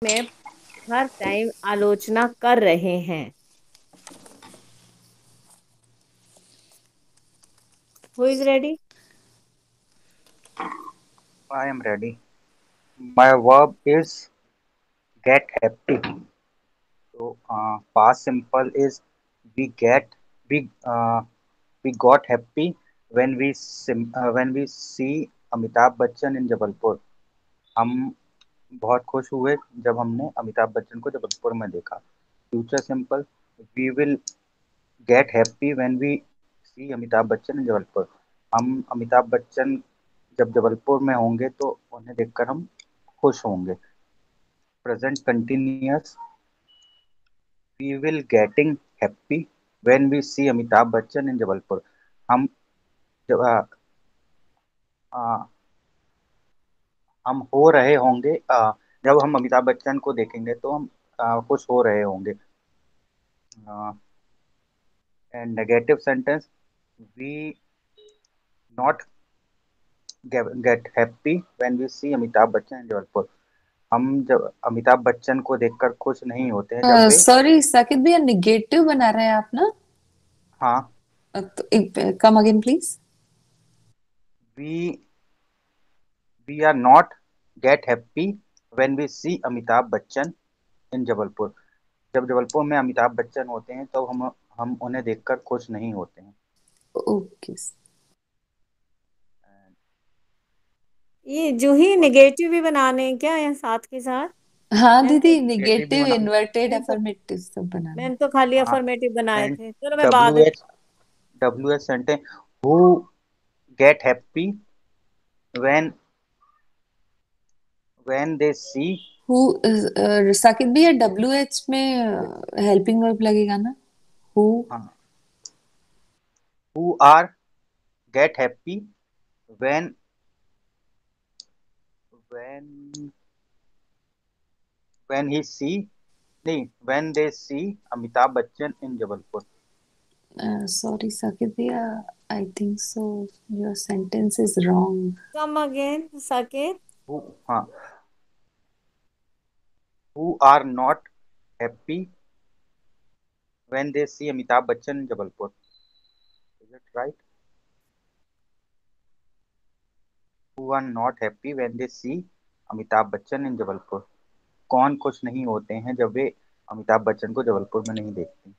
में हर टाइम आलोचना कर रहे हैं। Who is ready? I am ready. My verb is get happy. So past simple is we get we we got happy when when we see Amitabh Bachchan in Jabalpur. हम बहुत खुश हुए जब हमने अमिताभ बच्चन को जबलपुर में देखा. Future simple we will get happy when we see Amitabh Bachchan in Jabalpur. हम अमिताभ बच्चन जब जबलपुर में होंगे तो उन्हें देखकर हम खुश होंगे. Present continuous we will getting happy when we see Amitabh Bachchan in Jabalpur. हम जब आ, हम हो रहे होंगे जब हम अमिताभ बच्चन को देखेंगे तो हम खुश हो रहे होंगे. And negative sentence we not get happy when we see Amitabh Bachchan in Jabalpur. हम जब अमिताभ बच्चन को देखकर खुश नहीं होते हैं जब वे. सॉरी साकिब भैया, निगेटिव बना रहे हैं आप ना? हाँ. तो एक come again please. We we are not get happy when we see Amitabh Bachchan in Jabalpur. जब जबलपुर में अमिताभ बच्चन होते हैं तो हम उन्हें देखकर खुश नहीं होते हैं. ओके. ये जूही निगेटिव भी बनाने हैं क्या यहाँ साथ के साथ? हाँ मैंने तो दीदी, नेगेटिव भी निगेटिव बना. इन्वर्टेड मैंने तो अफर्मेटिव सब बनाना. मैंने तो खाली हाँ. अफर्मेटिव बनाए एंड थे। चलो मैं बाद डब्ल्यू में। H W H sentence who get happy when they see. Who Saqib भैया, डब्ल्यू एच में हेल्पिंग वर्ब लगेगा ना? हु. हाँ. Who are get happy when when when he see नहीं when they see Amitabh Bachchan in Jabalpur. Sorry Saqib भैया, I think so your sentence is wrong. Come again Saket. Who. हाँ. Who are not happy when they see Amitabh Bachchan in Jabalpur. Is it right? Who are not happy when they see Amitabh Bachchan in Jabalpur. कौन खुश नहीं होते हैं जब वे अमिताभ बच्चन को जबलपुर में नहीं देखते.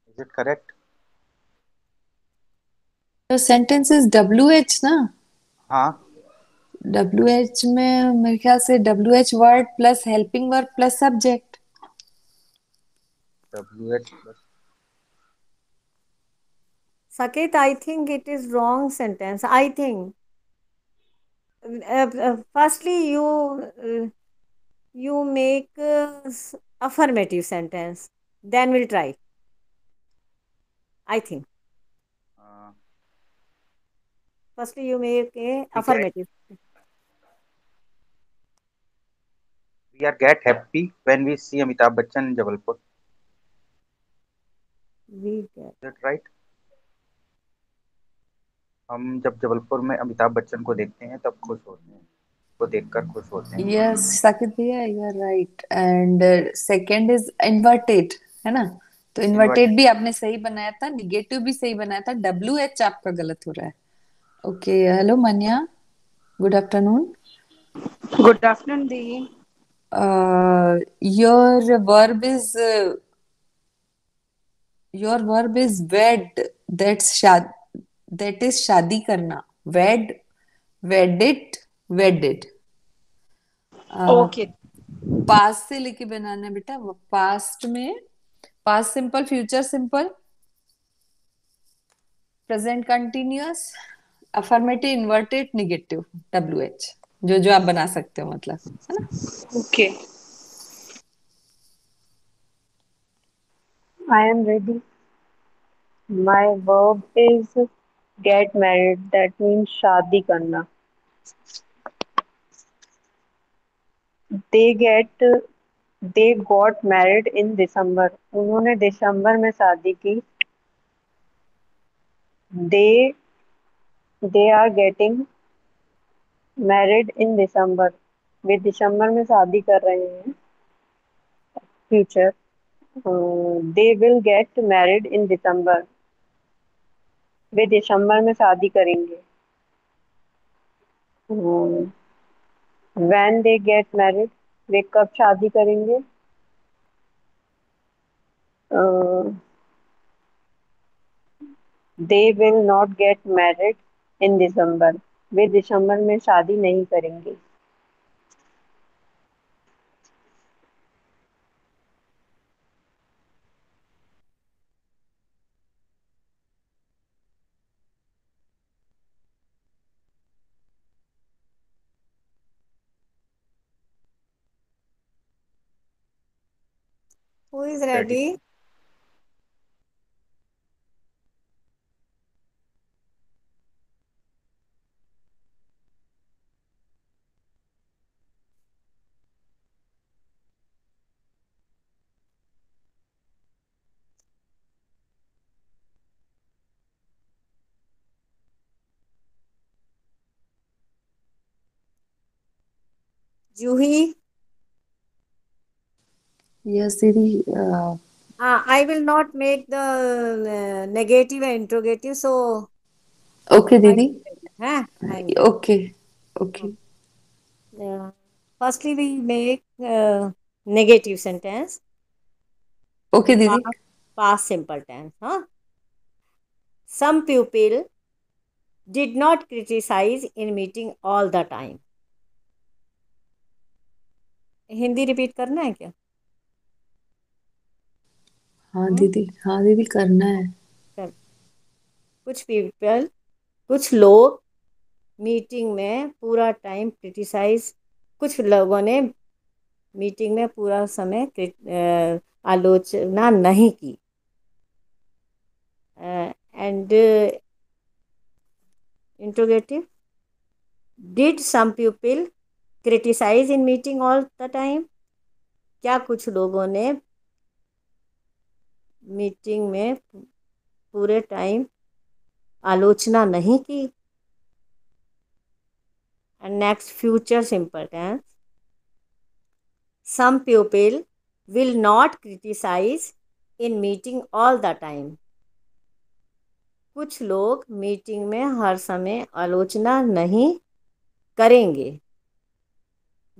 Is it correct? Your sentence is W H ना? हाँ. डब्ल्यू एच में मेरे ख्याल से W H word plus helping verb plus subject. WH plus. Saket, I think it is wrong sentence. I think firstly you make affirmative sentence, then we'll try. I think Uh, firstly you make a we get affirmative. we are get happy when we see Amitabh Bachchan in Jabalpur. We get. Is it right? हम जब जबलपुर में अमिताभ बच्चन को देखते हैं तब खुश होते हैं. को देखकर खुश होते हैं. यस साकिब भैया, you are right. And second is inverted, है ना? तो इन्वर्टेड. इन्वर्टेड भी आपने सही बनाया था, निगेटिव भी सही बनाया था, डब्ल्यू एच आपका गलत हो रहा है. Okay, hello Manya, good afternoon. Good afternoon, Dee. Your verb is your verb is wed. That's शाद दैट इज शादी करना. Wed, wedded, wedded. Okay. Past से लेके बनाना है बेटा. पास्ट में past simple, future simple, present continuous, affirmative, inverted, negative, W H, जो जो आप बना सकते हो, मतलब, है ना? Okay. I am ready. My verb is get married. That means शादी करना. They get they got married in December. उन्होंने दिसंबर में शादी की. They they are getting married in December, वे दिसंबर में शादी कर रहे हैं। Future, they will get married in December, वे दिसंबर में शादी करेंगे। व्हेन दे गेट मैरिड, वे कब शादी करेंगे। They will not get married in December, वे दिसंबर में शादी नहीं करेंगे। Who is Ready. ready? Juhi? Yes, Didi. I will not make the negative and interrogative, so Okay, I Didi. huh? Thank you. Okay. Okay. Firstly, we make negative sentence Okay, in Didi. past simple tense. Huh? Some people did not criticize in meeting all the time. Hindi repeat करना है क्या? हाँ दीदी, हाँ दीदी, करना है। चल, कुछ लोग मीटिंग में पूरा टाइम क्रिटिसाइज, कुछ लोगों ने मीटिंग में पूरा समय आलोचना नहीं की। And interrogative, did some people criticise in meeting all the time, क्या कुछ लोगों ने मीटिंग में पूरे टाइम आलोचना नहीं की। And next future simple tense, some people will not criticise in meeting all the time, कुछ लोग मीटिंग में हर समय आलोचना नहीं करेंगे।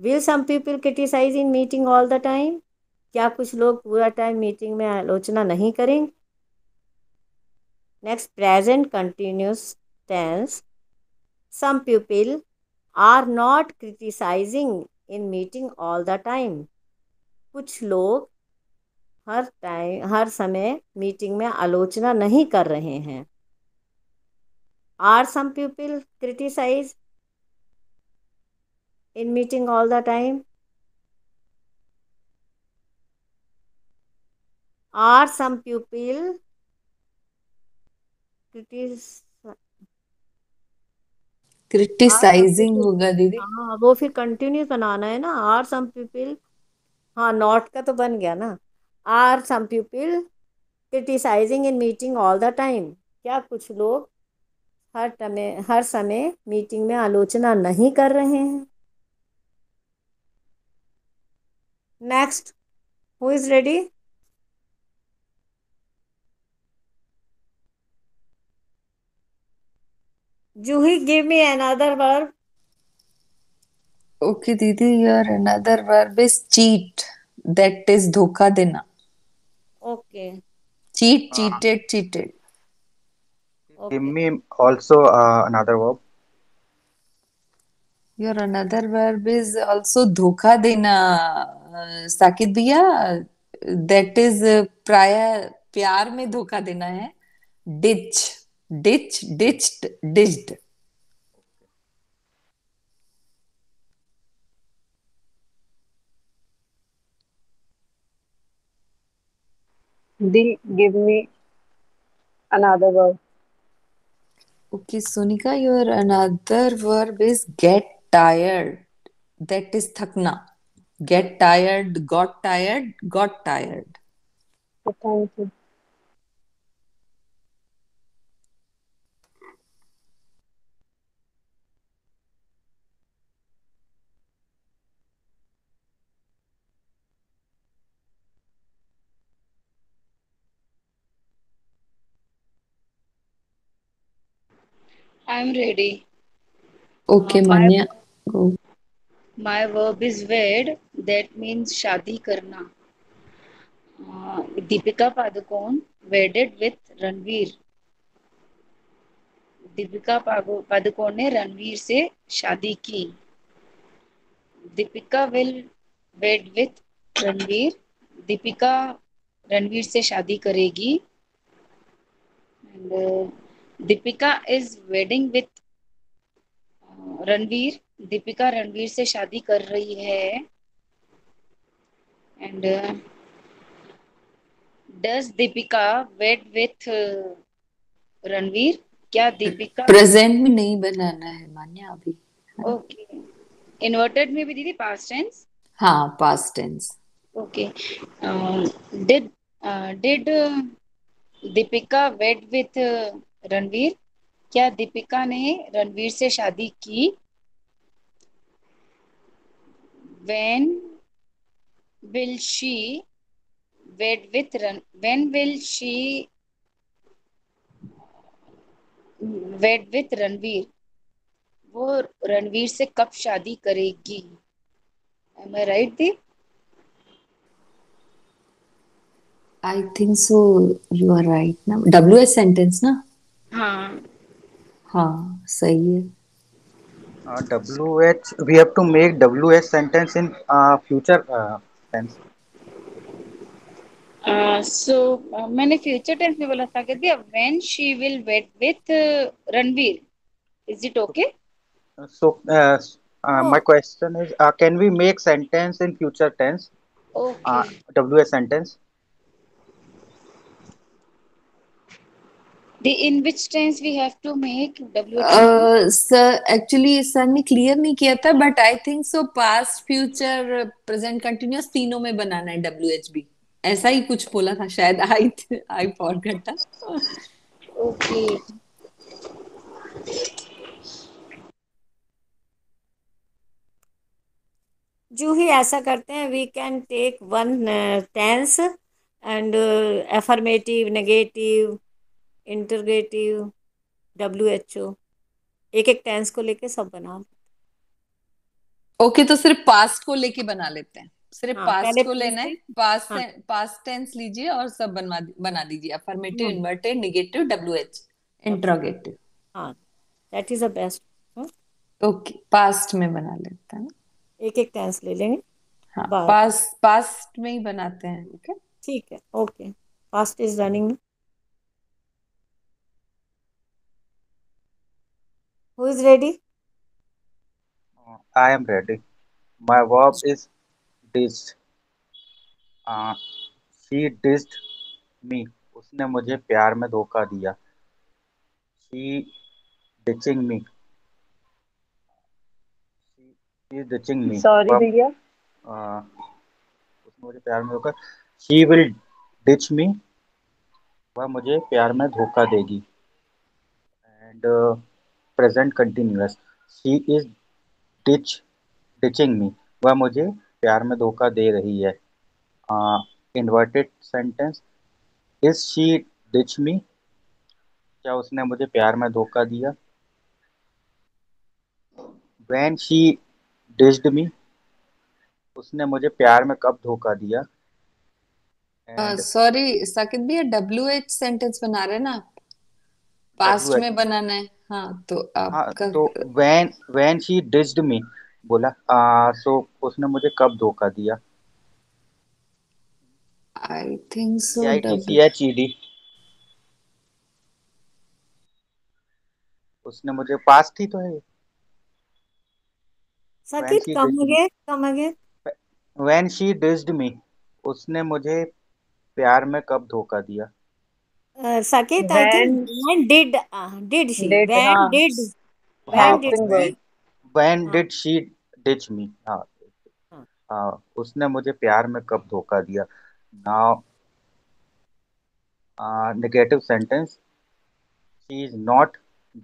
Will some people criticise in meeting all the time, क्या कुछ लोग पूरा टाइम मीटिंग में आलोचना नहीं करेंगे। Next present continuous tense, some people are not criticising in meeting all the time, कुछ लोग हर समय मीटिंग में आलोचना नहीं कर रहे हैं। Are some people criticise in meeting all the time, are some people critis are some criticising people, होगा दीदी। हाँ वो फिर कंटिन्यूस बनाना है ना। आर सम पीपल, हाँ नॉट का तो बन गया ना। Are some people criticising in meeting all the time, क्या कुछ लोग हर समय मीटिंग में आलोचना नहीं कर रहे हैं। Next, who is ready? Juhi, give me another verb. Okay दीदी, your another verb is cheat, that is धोखा देना। Okay cheat, Uh, cheated, cheated. Give okay, me also another verb. Your another verb is also धोखा देना, साकिब भैया। That is प्राय प्यार में धोखा देना है। Ditch, ditch, ditched, ditched. Dil, give me another word. Okay, Sonika, your another verb is get tired. That is thakna. Get tired, got tired. So thank you. I'm ready. Okay, My Manya, go. my verb is wed. That means शादी करना. Deepika Padukone wedded with Ranveer. Deepika Padukone ने रणवीर से शादी की. Deepika will wed with Ranveer. Deepika Ranveer से शादी करेगी. And Deepika is wedding with Ranveer. Deepika Ranveer से शादी कर रही है. And does Deepika wed with Ranveer. क्या दीपिका प्रेजेंट में नहीं बनाना है मान्या अभी. ओके. इन्वर्टेड में भी दीदी पास्ट टेंस. हाँ, past tense. Okay. Did Deepika wed with Ranveer. क्या दीपिका ने रणवीर से शादी की. When will she wed with when will she wed with Ranveer. वो रणवीर से कब शादी करेगी. एम आई राइट दी. I think so. You are right ना. WH सेंटेंस ना. हाँ. हाँ, सही है. WH, we have to make WH sentence in future tense. सो मैंने फ्यूचर टेंस में बोला था दिया. When she will wed with Ranveer. Is it okay. So my Oh, question is, can we make sentence in future tense? Okay. WH sentence. In which tense we have to make WH sentence. Sir actually sir ने clear नहीं किया था, but I think so past future present continuous तीनों में बनाना है WHB. ऐसा ही कुछ बोला था शायद. आई फॉरगॉट था. ओके. जूही ऐसा करते हैं, we can take one tense and affirmative, negative, interrogative, WHO, एक एक टेंस को लेके सब बना. ओके, तो सिर्फ पास्ट को लेके बना लेते हैं. सिर्फ हाँ, पास्ट पहले को लेना है. हाँ. पास्ट टेंस लीजिए और सब बना दीजिए. अफर्मेटिव, हम्म, इन्वर्टेड, नेगेटिव, WH, इंट्रोगेटिव. हाँ, that is the best. Okay, past में बना लेते हैं. एक एक टेंस ले लेंगे. हाँ, बाय. पास्ट में ही बनाते हैं. ओके, ठीक है. Okay, fast is running. Who is ready? I am ready. My verb is ditched. She ditched me. उसने मुझे प्यार में धोखा दिया. She ditching me. She is ditching me. Sorry भैया. उसने मुझे प्यार में धोखा. She will ditch me. वह मुझे प्यार में धोखा देगी. And present continuous. She is ditching me. वह मुझे प्यार में धोखा दे रही है. Inverted sentence. Is she ditch me? क्या उसने मुझे प्यार में धोखा दिया. When she ditched me. उसने मुझे प्यार में कब धोखा दिया. And सॉरी साकिब भैया, WH सेंटेंस बना रहे हैं ना. Past WH. में बनाना है. हाँ, तो हाँ, आपका तो when she ditched me बोला. सो उसने मुझे कब धोखा दिया. आई थिंक सो DITCHED. उसने मुझे पास्ट ही तो है. When सकित she come ditched me. Again, come again. When she ditched me. उसने मुझे प्यार में कब धोखा दिया. Saket I think When when did she, did, when हाँ, डिड, हाँ, when did helping she. word. when हाँ, did she ditch me. हाँ. हाँ. उसने मुझे प्यार में कब धोखा दिया. Now negative sentence. She is not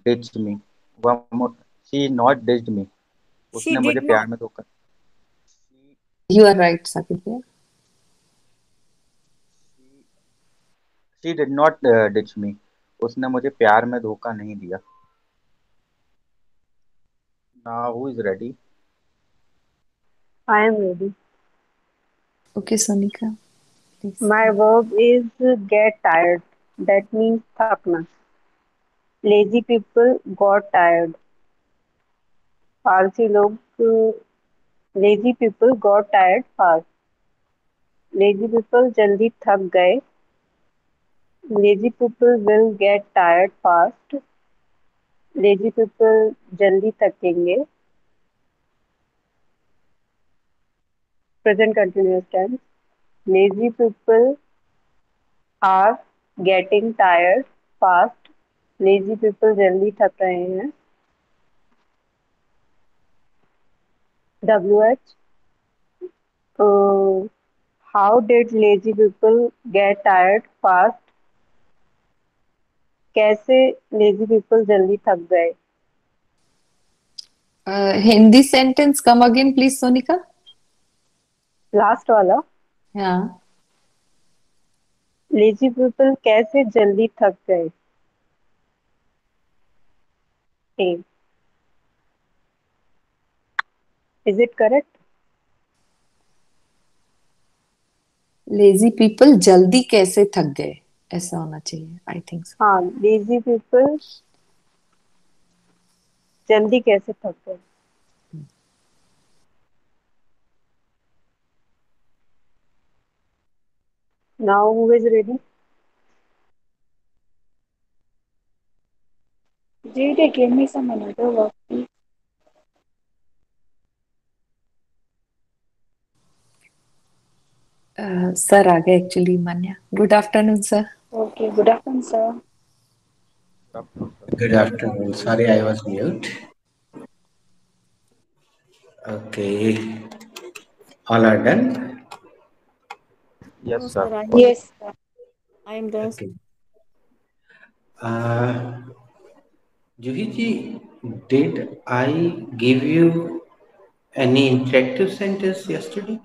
ditched me. She is not ditched me. She उसने मुझे डिड प्यार नॉट. में धोखा. यू आर राइट साकिब भैया. She did not ditch me. उसने मुझे प्यार में धोखा नहीं दिया. Now who is ready? I am ready. Okay, Sonika, please. My verb is get tired. That means thakna. Lazy people got tired. आलसी लोग lazy people got tired fast. Lazy people जल्दी थक गए. Lazy people will get tired fast. Lazy people जल्दी थकेंगे. Present continuous tense. Lazy people are getting tired fast. Lazy people जल्दी थक रहे हैं. WH. Uh, how did lazy people get tired fast? कैसे lazy people जल्दी थक गए? Hindi sentence come again, please, Sonika. Last वाला. हाँ. Lazy people कैसे जल्दी थक गए? A. Is it correct? Lazy people जल्दी कैसे थक गए, ऐसा होना चाहिए, आई थिंक सो. हाँ, lazy people जल्दी कैसे थक गए? Now who is ready? Jide, give me some another work, please. Sir आ गए actually. Manya, good afternoon sir. Okay, good afternoon, sir. Good afternoon, sir. Good afternoon. Sorry, I was mute. Okay. All are done? Yes, No, sir. sir, Yes, sir. I am done. Okay. Uh, Juhi ji, did I give you any interactive sentence yesterday?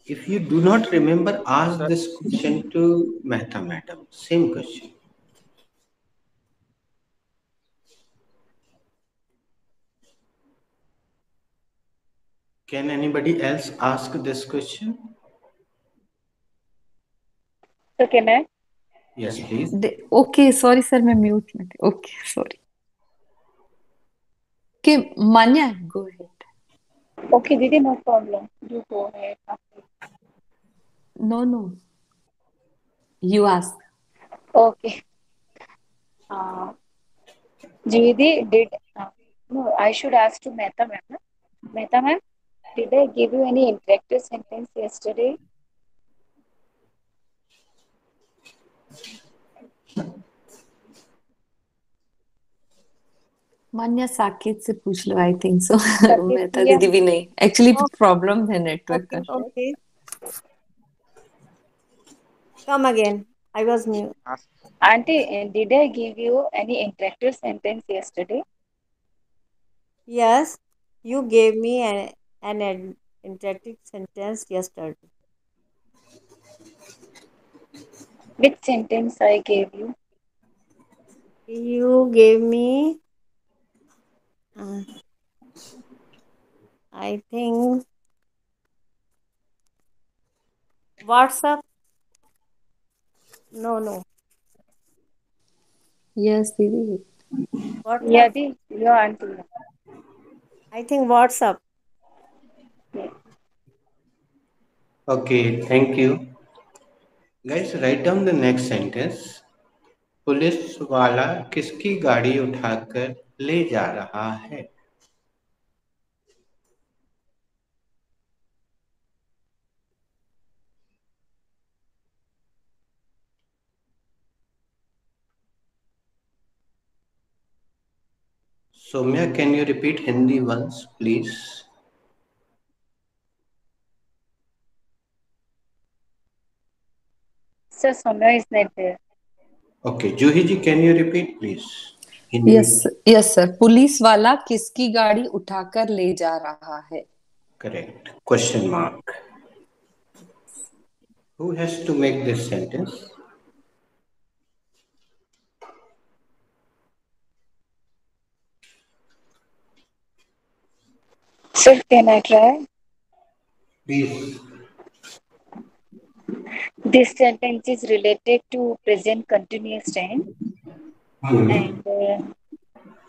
If you do not remember, ask Sir, this question to Mehta madam. Same question. Can anybody else ask this question? So can I? Yes, please. Okay, sorry sir, मैं mute में थी. Okay, sorry. Okay, Manya, go ahead. Okay, Didi, no problem. You go ahead. No no, you ask. Okay. Uh, Didi, no, I should ask to Mehta ma'am. Na? Mehta ma'am, did I give you any interactive sentence yesterday? Manya, Saket से पूछ लो, I think so. Saket Mehta Priya? दीदी भी नहीं. Actually Oh, problem है network okay, का. okay. Come again. I was mute. ask. Auntie, did I give you any interactive sentence yesterday? Yes, you gave me an interactive sentence yesterday. Which sentence I gave you? You gave me, uh, I think, WhatsApp. No, no. Yes दीदी. WhatsApp. Yeah, the your auntie. I think WhatsApp. Yeah. Okay, thank you. Guys, write down the next sentence. Police वाला किसकी गाड़ी उठाकर ले जा रहा है? Soumya, can you repeat Hindi once, please? Sir, Soumya is not there. Okay, Juhi ji, can you repeat, please? Hindi. Yes yes sir. Police वाला किसकी गाड़ी उठाकर ले जा रहा है? Correct. Question mark. Who has to make this sentence? Sir, can I try? Please. This sentence is related to present continuous tense, Hmm. and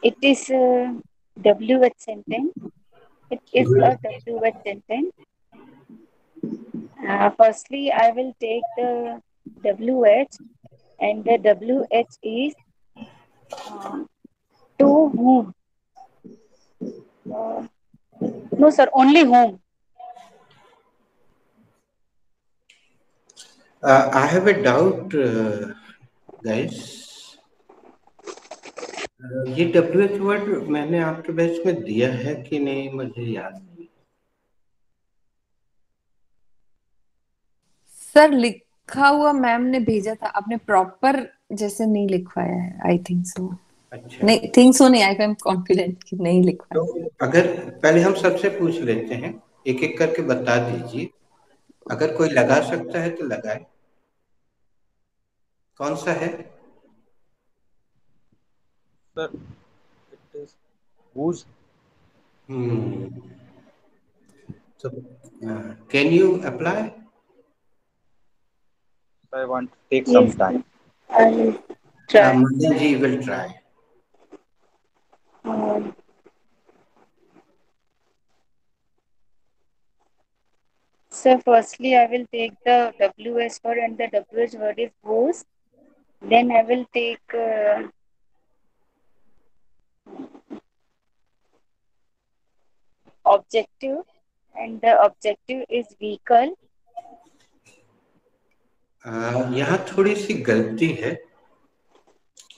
it is a WH sentence. It is a Good. WH sentence. Firstly, I will take the WH, and the WH is uh, to whom? Uh, no, sir, only whom. I have a doubt, guys. ये WH word मैंने आपके batch में दिया है कि नहीं मुझे याद नहीं। सर लिखा हुआ मैम ने भेजा था, आपने प्रॉपर जैसे नहीं लिखवाया है, आई थिंक सो। अच्छा, नहीं, थिंक सो नहीं, आई एम कॉन्फिडेंट कि नहीं तो लिखवाया। अगर पहले हम सबसे पूछ लेते हैं, एक एक करके बता दीजिए, अगर कोई लगा सकता है तो लगाए। कौन सा है? Sir, it is whose. Hmm. So, can you apply? I want to take some Yes, time. sir. I will try. Mandanji will try. Um, so firstly, I will take the WH word, and the WH word is whose. Then I will take objective, and the objective is vehicle. यहाँ थोड़ी सी गलती है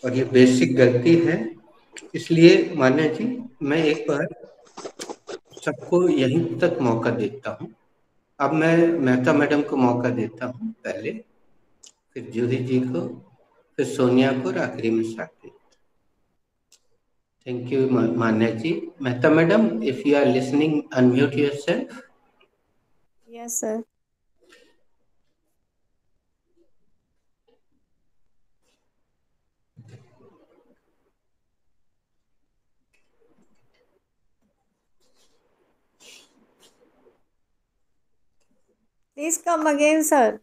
और ये basic गलती है, इसलिए मान्या जी मैं एक बार सबको यहीं तक मौका देता हूँ। अब मैं मेहता मैडम को मौका देता हूँ पहले, फिर जूही जी को, फिर सोनिया को और आखिरी में साथी। Thank you Manya ji. Mehta madam, if you are listening, unmute yourself. Yes, sir. Please come again, sir.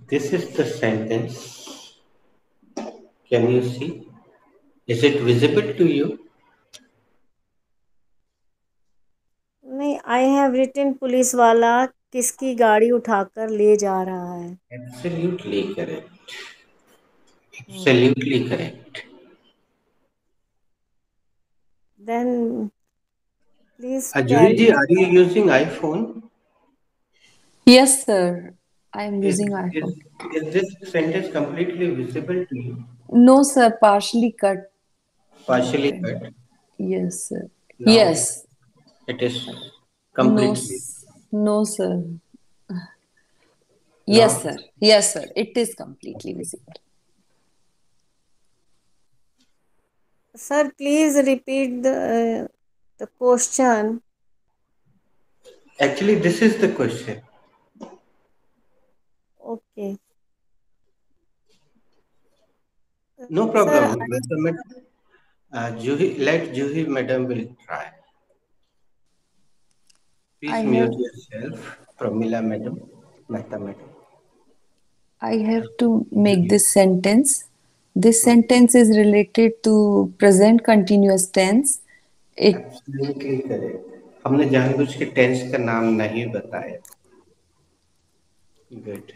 This is the sentence. Can you see? Is it visible to you? नहीं, I have written पुलिस वाला किसकी गाड़ी उठाकर ले जा रहा है। Absolutely correct. Absolutely correct. Then please Juhi carry ji, on. are you using iPhone? Yes sir, I am Is, using is, iPhone. is this sentence completely visible to you? No sir, partially cut. Partially cut. Yes sir, Now yes. it is no, completely. No sir, yes Now, sir, yes sir, it is completely visible. Sir, please repeat the question. actually, this is the question. Okay. No Sir, problem. Juhi, let Juhi madam will try. Please I mute have yourself, Pramila madam, Mehta madam. I have to make this sentence. This sentence is related to present continuous tense. It Absolutely correct. हमने जानबूझ के tense का नाम नहीं बताया। Good.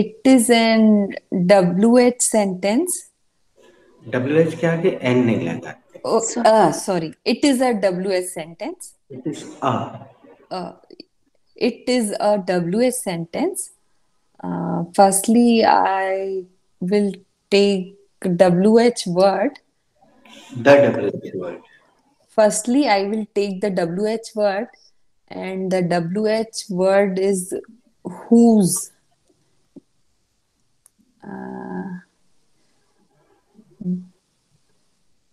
it is an WH sentence. WH के आगे N नहीं लगाते। Oh, So, sorry. It is a WH sentence. It is a. Uh, it is a WH sentence. Firstly, I will take WH word. The WH word. Firstly, I will take the WH word, and the WH word is whose.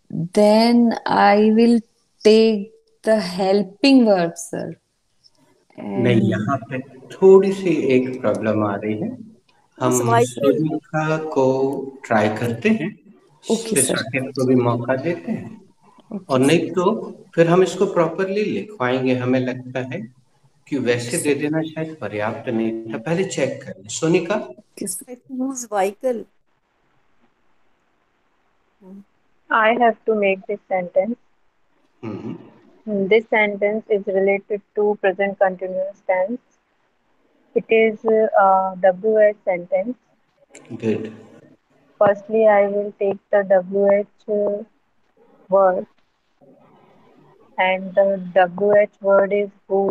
Then I will take the helping verb, sir. नहीं, And यहाँ पे थोड़ी सी एक problem आ रही है। whose हम vehicle? Sonika को try करते हैं, okay, फिर sir. साकेत को भी मौका देते हैं, और Okay, sir. नहीं तो फिर हम इसको प्रॉपरली लिखवाएंगे। हमें लगता है कि वैसे दे देना शायद पर्याप्त नहीं था, पहले चेक कर लें। Sonika, Okay, sir. Like, whose vehicle? I have to make this sentence. Hmm, This sentence is related to present continuous tense. It is a WH sentence. Good. Firstly, I will take the WH word, and the WH word is who.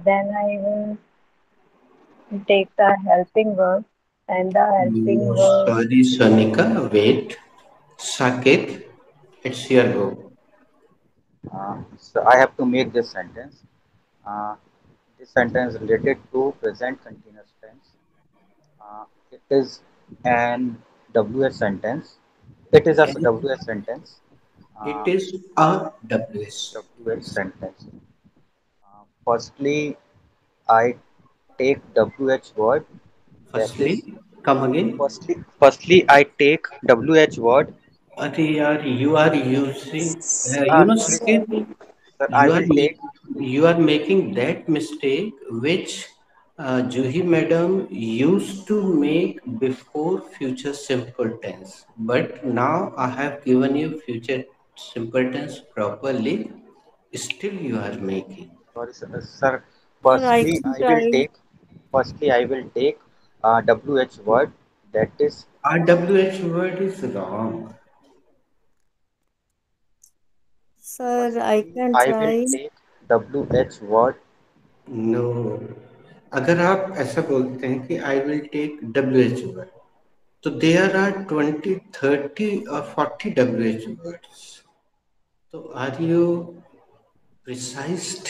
Then I will take the helping verb, and the helping verb. Sorry Sonika, wait. Saket, it's your go. So I have to make this sentence. Uh, this sentence related to present continuous tense. It is an WH sentence. It is a WH sentence. It Uh, is a WS. WH sentence. Firstly, I take WH word. That is Firstly, come again. firstly I take WH word. अरे यार, you are using, Sorry, Saket, Sorry. sir. I you are will take. you are making that mistake which Juhi madam used to make before future simple tense. But now I have given you future simple tense properly. Still you are making. Sorry, sir. Sir, I can try. Firstly, I will take WH word. That is. RWH word is wrong. Sir, I Firstly, can I will try. take WH word. No. अगर आप ऐसा बोलते हैं कि I will take WH word, तो there are 20, 30 or 40 WH words. So are you precised?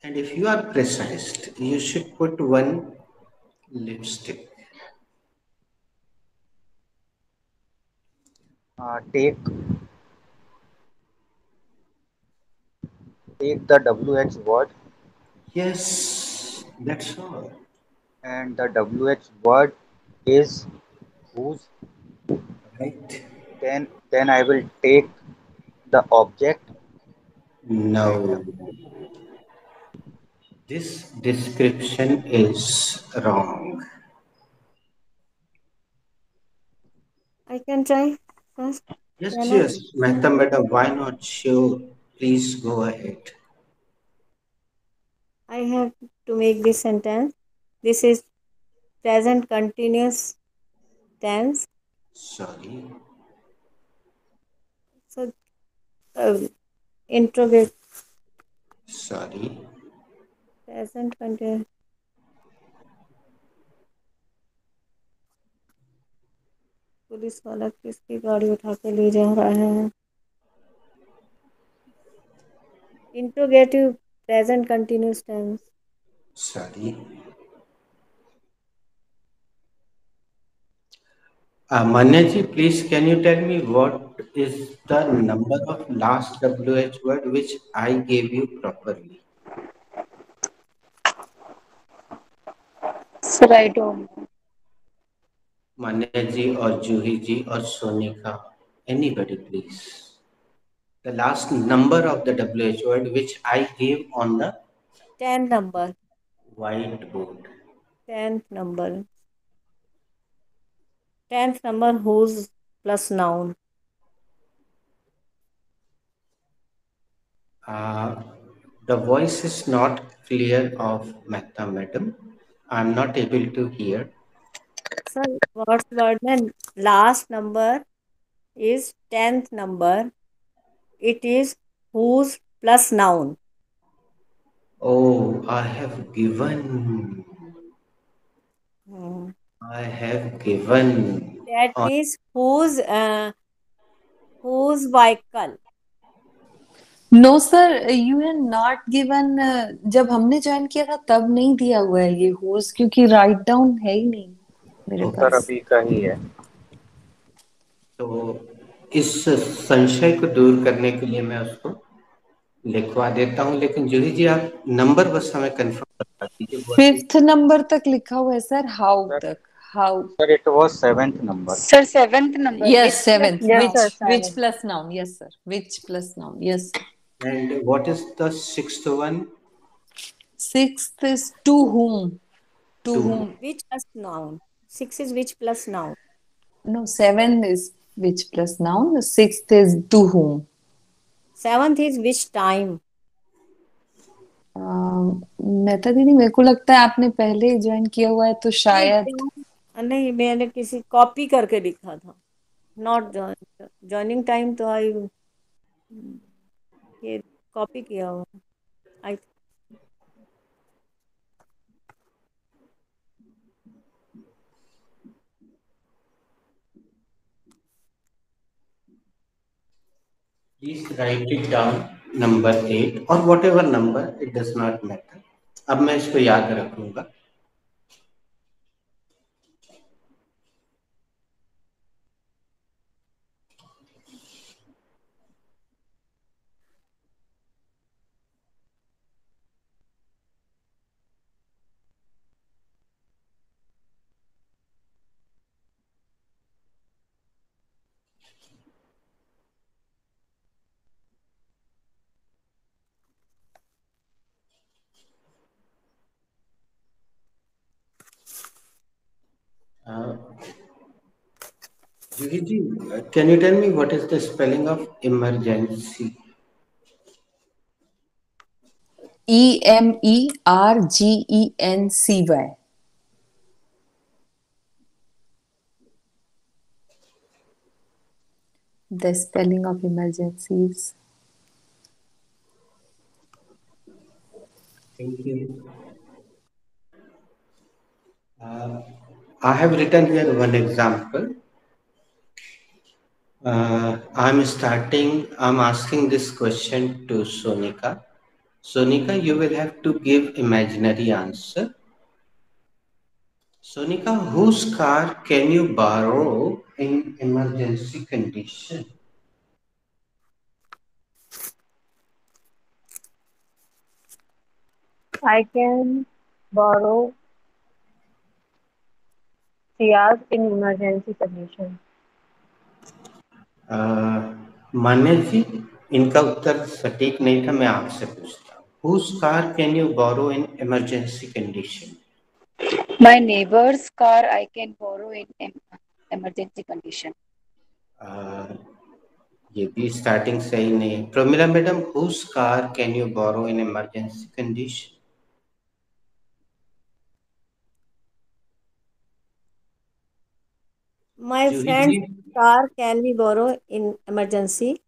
And if you are precised, you should put one lipstick. Take the WH word, Yes, that's all. and the WH word is whose. Right? Then I will take the object, and No. This description is wrong. I can try first. Yes, Can I? yes, Mehta madam, why not? Sure, please go ahead. I have to make this sentence. This is present continuous tense. Sorry, So, uh, interrogate sorry. present continuous. Police वाला किसकी गाड़ी उठा के ले जा रहा है? Interrogative present continuous tense. Sorry. Manya ji, please can you tell me what is the number of last WH word which I gave you properly? Sir, I don't know. Manya ji or Juhi ji or Sonika, anybody please. The last number of the WH word which I gave on the 10 number. whiteboard. 10th number. 10th number whose plus noun. Uh, the voice is not clear of Mehta madam. I'm not able to hear. Sir, what's word mein last number is 10th number. It is whose plus noun. Oh, I have given. Hmm. I have given. That On, means whose vehicle. No sir, you have not given. जब हमने join किया था तब नहीं दिया हुआ है ये होस, क्योंकि राइट डाउन है ही नहीं मेरे okay. सर पास। अभी का ही है। तो इस संशय को दूर करने के लिए मैं उसको लिखवा देता हूँ, लेकिन जूही जी आप नंबर बस हमें कंफर्म बता दीजिए। फिफ्थ नंबर तक लिखा हुआ है सर, हाउ Sir, तक, how. sir, it was seventh number. Sir, seventh number. Yes, Which plus seventh. Yes, noun? sir, Which seven. plus noun? Yes, sir. Which plus noun? Yes, sir. And what is the sixth one? Sixth is to whom? To To whom? Which plus noun? 6 is which plus noun? No, seven is which plus noun. The sixth is to whom. 7th is which time? Mehta दीदी, मेरे को लगता है आपने पहले join किया हुआ है तो शायद। नहीं, मैंने किसी कॉपी करके लिखा था, नॉट जॉइनिंग टाइम, तो आई ये कॉपी किया हुआ आई। Please write it down, number 8 or whatever number, it does not matter. अब मैं इसको याद रखूंगा। Juhi ji, can you tell me what is the spelling of emergency? EMERGENCY. The spelling of emergencies. Thank you. I have written here one example. I'm asking this question to Sonika. Sonika, you will have to give imaginary answer. Sonika, whose car can you borrow in emergency condition? I can borrow Ciaz in emergency condition. मान्य जी, इनका उत्तर सटीक नहीं था, मैं आपसे पूछता हूँ। Whose car can you borrow in emergency condition? My neighbor's car I can borrow in emergency condition. ये भी स्टार्टिंग सही नहीं है। Pramila madam, whose car can you borrow in emergency condition? My Juhi friend's ji, car can be borrowed in emergency.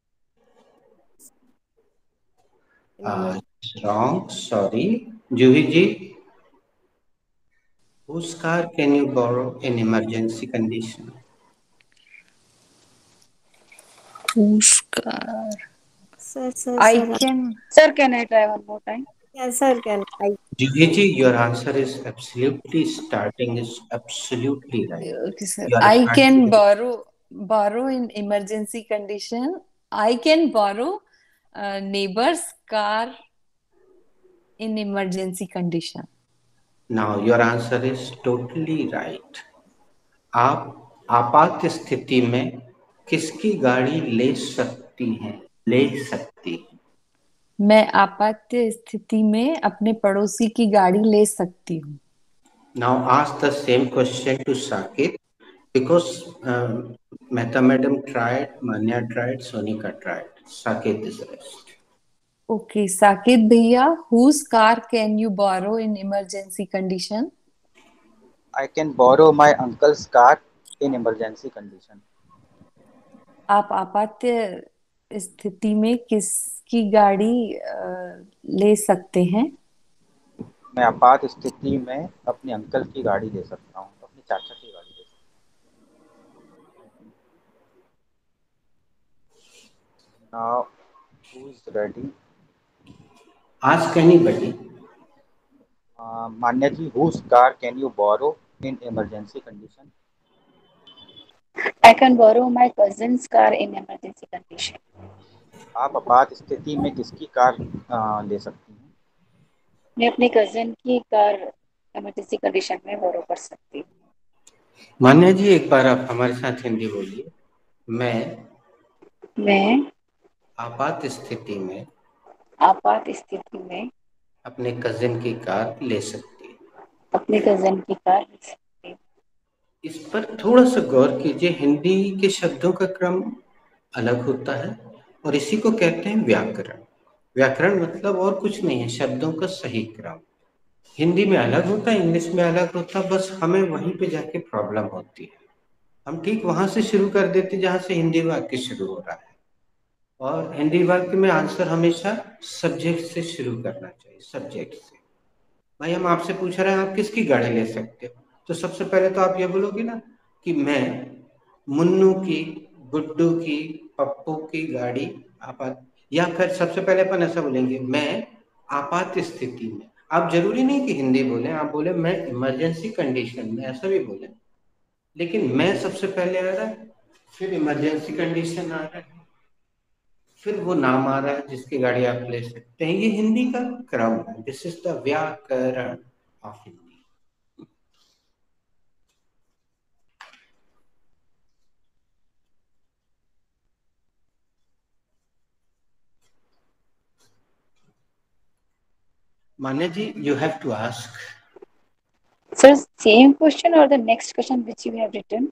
wrong, sorry. Juhi ji, whose car can you borrow in emergency condition? Whose car? Sir, sir, I sir. can. Sir, can I try one more time? Yes, sir, can I? Jughi ji, your answer is absolutely starting is absolutely right. Okay, sir. You are I can starting. borrow in emergency condition. I can borrow neighbor's car in emergency condition. Now your answer is totally right. आप आपात स्थिति में किसकी गाड़ी ले सकती हैं? ले सकती हैं। मैं आपात स्थिति में अपने पड़ोसी की गाड़ी ले सकती हूँ। Now ask the same question to Saket, because Mehta madam tried, Manya tried, Sonika tried. Saket is rest. Okay, Saket भैया, whose car can you borrow in emergency condition? I can borrow my uncle's car in emergency condition. आप आपात स्थिति में किसकी गाड़ी ले सकते हैं? मैं आपात स्थिति में अपने अंकल की गाड़ी ले सकता हूँ, अपने चाचा की गाड़ी ले सकता हूँ। Now, who is ready? Ask anybody. Manya ji, whose car can you borrow in emergency condition? I can borrow my cousin's car in emergency condition. आप आपात स्थिति में किसकी कार ले सकती हैं? मैं अपने कजिन की कार इमरजेंसी कंडीशन में बोरो कर सकती हूँ। मान्या जी, एक बार आप हमारे साथ हिंदी बोलिए। मैं आपात स्थिति में अपने कजिन की कार ले सकती हूँ। अपने कजिन की कार ले सकती हूँ। इस पर थोड़ा सा गौर कीजिए। हिंदी के शब्दों का क्रम अलग होता है और इसी को कहते हैं व्याकरण। व्याकरण मतलब और कुछ नहीं है, शब्दों का सही क्रम। हिंदी में अलग होता है, इंग्लिश में अलग होता है, बस हमें वहीं पे जाके प्रॉब्लम होती है। हम ठीक वहां से शुरू कर देते जहां से हिंदी वाक्य शुरू हो रहा है, और हिंदी वाक्य में आंसर हमेशा सब्जेक्ट से शुरू करना चाहिए। सब्जेक्ट से, भाई हम आपसे पूछ रहे हैं आप किसकी गाड़ी ले सकते हो, तो सबसे पहले तो आप ये बोलोगे ना कि मैं मुन्नू की, गुड्डू की, पप्पू की गाड़ी आपात, या फिर सबसे पहले अपन ऐसा बोलेंगे मैं आपात स्थिति में। आप जरूरी नहीं कि हिंदी बोले, आप बोले मैं इमरजेंसी कंडीशन में, ऐसा भी बोले, लेकिन मैं सबसे पहले आ रहा है, फिर इमरजेंसी कंडीशन आ रहा है, फिर वो नाम आ रहा है जिसकी गाड़ी आप ले सकते हैं। ये हिंदी का क्रम है। दिस इज द व्याकरण of Hindi. Manya ji, you have to ask. Sir, same question or the next question which you have written?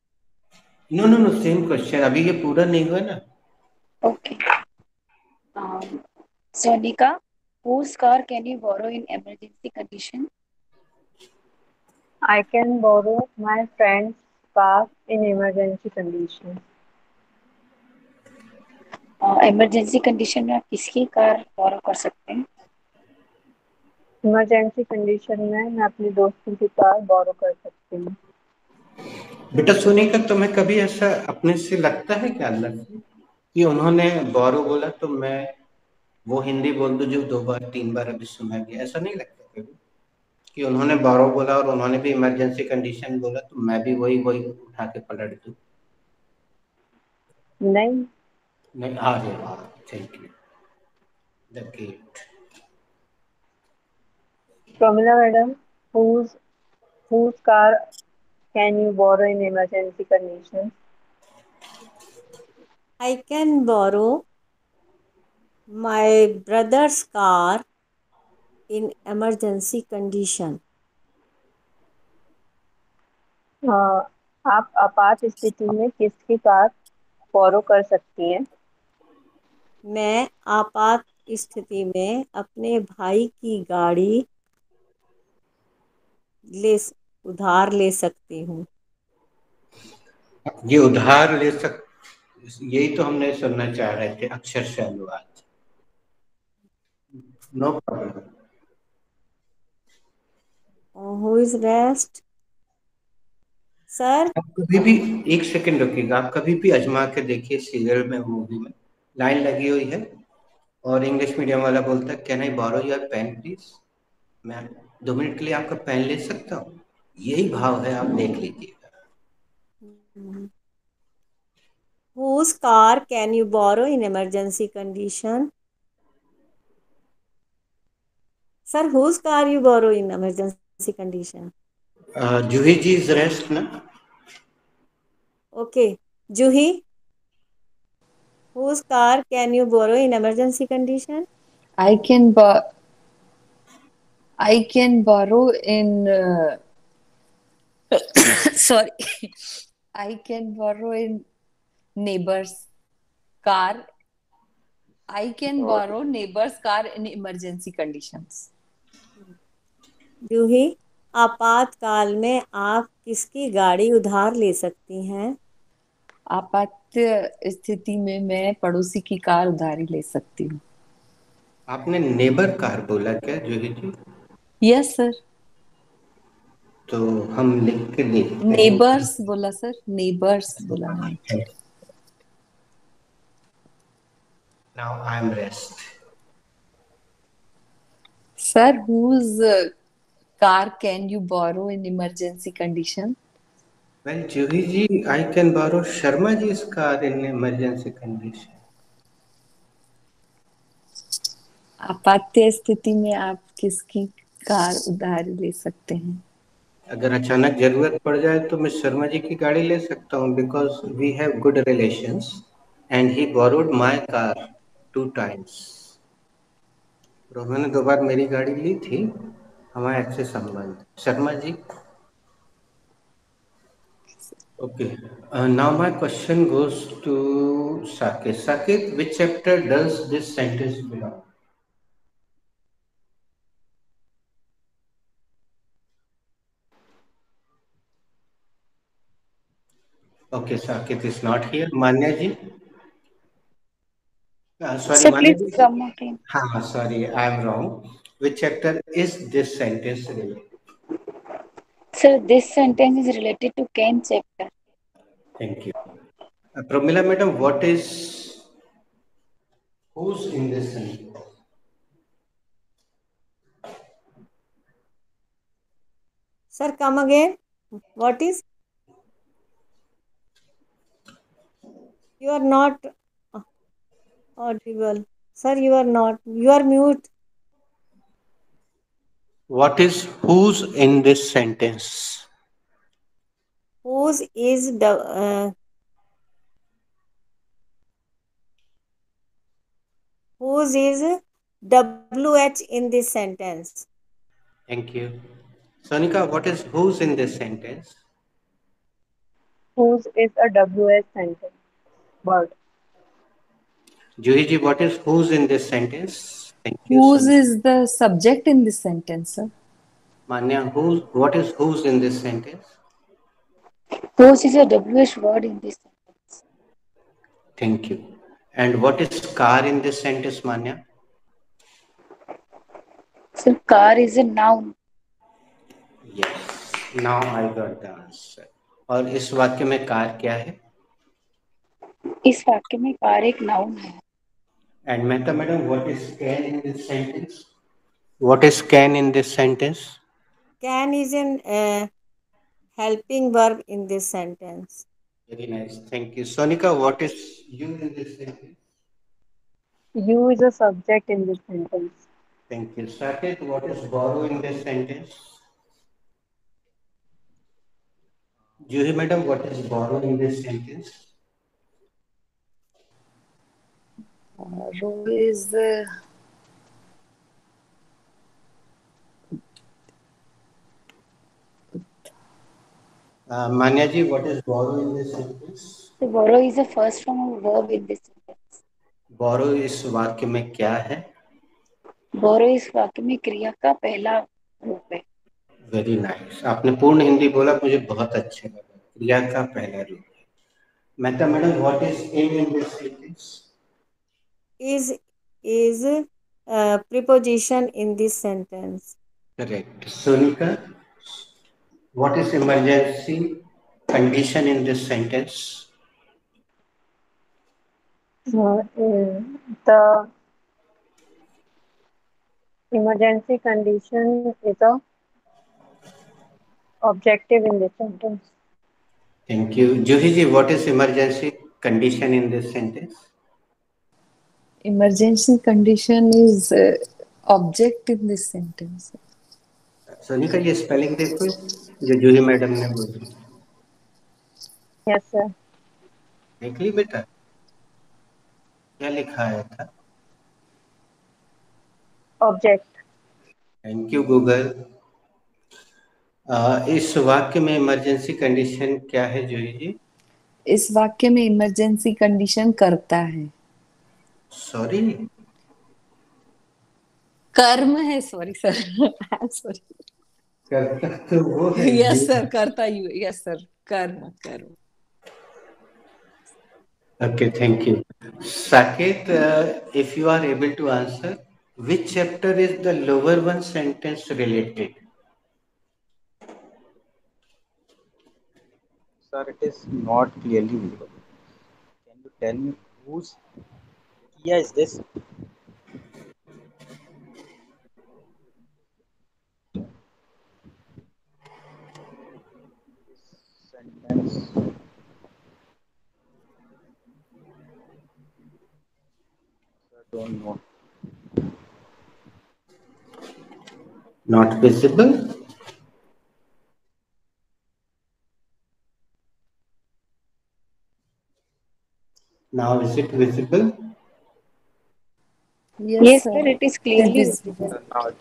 No, no, no, same question. अभी ये पूरा नहीं हुआ ना। Okay. Sonika, whose car can you borrow in emergency condition? I can borrow my friend's car in emergency condition. Emergency condition में आप किसकी car बोरो कर सकते हैं? इमरजेंसी कंडीशन में मैं अपने दोस्तों की कार बोरो कर सकती हूँ। बेटा सोनिका, तुम्हें कभी ऐसा अपने से लगता है क्या अंदर से कि उन्होंने बोरो बोला तो मैं वो हिंदी बोल दूं जो 2 बार 3 बार अभी सुना गया? ऐसा नहीं लगता कभी कि उन्होंने बोरो बोला और उन्होंने भी इमरजेंसी कंडीशन बोला तो मैं भी वही वही उठा के पलट दूं? नहीं। नहीं, आ गया। Thank you. The great. Pramila madam, whose car can you borrow in emergency conditions? I can borrow my brother's car in emergency condition. आप आपात स्थिति में किसकी कार बोरो कर सकती हैं? मैं आपात स्थिति में अपने भाई की गाड़ी उधार ले सकती हूँ। ये उधार ले सक, यही तो हमने सुनना चाह रहे थे, अक्षर से अनुवाद। No problem. Who is rest? सर, आप कभी भी एक सेकंड रुकिएगा, आप कभी भी आजमा के देखिए, सीरियल में, मूवी में लाइन लगी हुई है और इंग्लिश मीडियम वाला बोलता है can I borrow your pen please, मैं 2 मिनट के लिए आपका पेन ले सकता हूँ? यही भाव है, आप देख लीजिएगा। whose car can you borrow in emergency condition? Sir, whose car you borrow in emergency condition? Juhi ji is rest ना? Okay, Juhi, whose car can you borrow in emergency condition? I can borrow in sorry. I can borrow in neighbor's car. I can borrow neighbor's car in emergency conditions. जूही, आपातकाल में आप किसकी गाड़ी उधार ले सकती हैं? आपात स्थिति में मैं पड़ोसी की कार उधारी ले सकती हूँ। आपने नेबर कार बोला क्या जूही जी? Yes sir. तो हम लिख के देखते हैं। नेबर्स बोला सर, नेबर्स बोला मैंने। Now I am rest. Sir, whose car can you borrow in emergency condition? Well, Juhi ji, I can borrow Sharma ji's car in emergency condition. आपात स्थिति में आप किसकी कार उधार ले सकते हैं? अगर अचानक जरूरत पड़ जाए तो मैं शर्मा जी की गाड़ी ले सकता हूँ, because we have good relations and he borrowed my car 2 times. और उन्होंने 2 बार मेरी गाड़ी ली थी, हमारे अच्छे संबंध. Sharma ji. Okay. Now my question goes to Saket. Saket, which chapter does this sentence belong? Okay, Saket is not here. Manya ji? Sorry, Sir, Manya please ji. come again. Sorry, I am wrong. Which chapter is this sentence related? Sir, this sentence is related to Ken chapter. Thank you. Pramila madam, what is who's in this sentence? Sir, come again. What is? You are not audible. Sir, you are not. You are mute. What is who's in this sentence? Whose is the whose is WH in this sentence? Thank you. Sonika, what is who's in this sentence? Whose is a WH sentence word. Juhi ji, what is who's in this sentence? Thank you, Whose Sonika. is the subject in this sentence, sir? Manya, what is who's in this sentence? Whose is a WH word in this sentence. Thank you. And what is car in this sentence, Manya? Sir, car is a noun. Yes. Now I got the answer. और इस वाक्य में car क्या है? इस वाक्य में car एक नाउन है. And Mehta madam, what is can in this sentence? What is can in this sentence? Can is an helping verb in this sentence. Very nice. Thank you. Sonika, what is you in this sentence? You is a subject in this sentence. Thank you. Saket, what is borrow in this sentence? Juhi madam, what is borrow in this sentence? Row is Manya ji, what is borrow in this sentence? So borrow is the first form of verb in this sentence. Borrow इस वाक्य में क्या है? Borrow इस वाक्य में क्रिया का पहला रूप है. Very nice. आपने पूर्ण हिंदी बोला, मुझे बहुत अच्छे लगा. क्रिया का पहला रूप. Mehta madam, what is in this sentence? Is preposition in this sentence. Correct. Sonika, what is emergency condition in this sentence? The emergency condition is a objective in this sentence. Thank you. Juhi ji, what is emergency condition in this sentence? emergency condition is object in this sentence. Sonika, ये spelling देखो जो जूही madam ने बोली. Yes, sir. देख ली बेटा, क्या लिखा आया था? Object. Thank you Google. इस वाक्य में इमरजेंसी कंडीशन क्या है जूही जी? इस वाक्य में इमरजेंसी कंडीशन करता है. सॉरी, कर्म है. Sorry sir. सॉरी. करता तो वो है. यस सर, करता यू. यस सर, कर्म कर्म. Okay, thank you. Saket, if you are able to answer, which chapter is the lower one sentence related? Sir, it is not clearly visible. Can you tell me whose Kia is this? Sentence. I don't know. Not visible. Now is it visible? Yes, Yes, sir, it is it is clearly visible. visible. Now,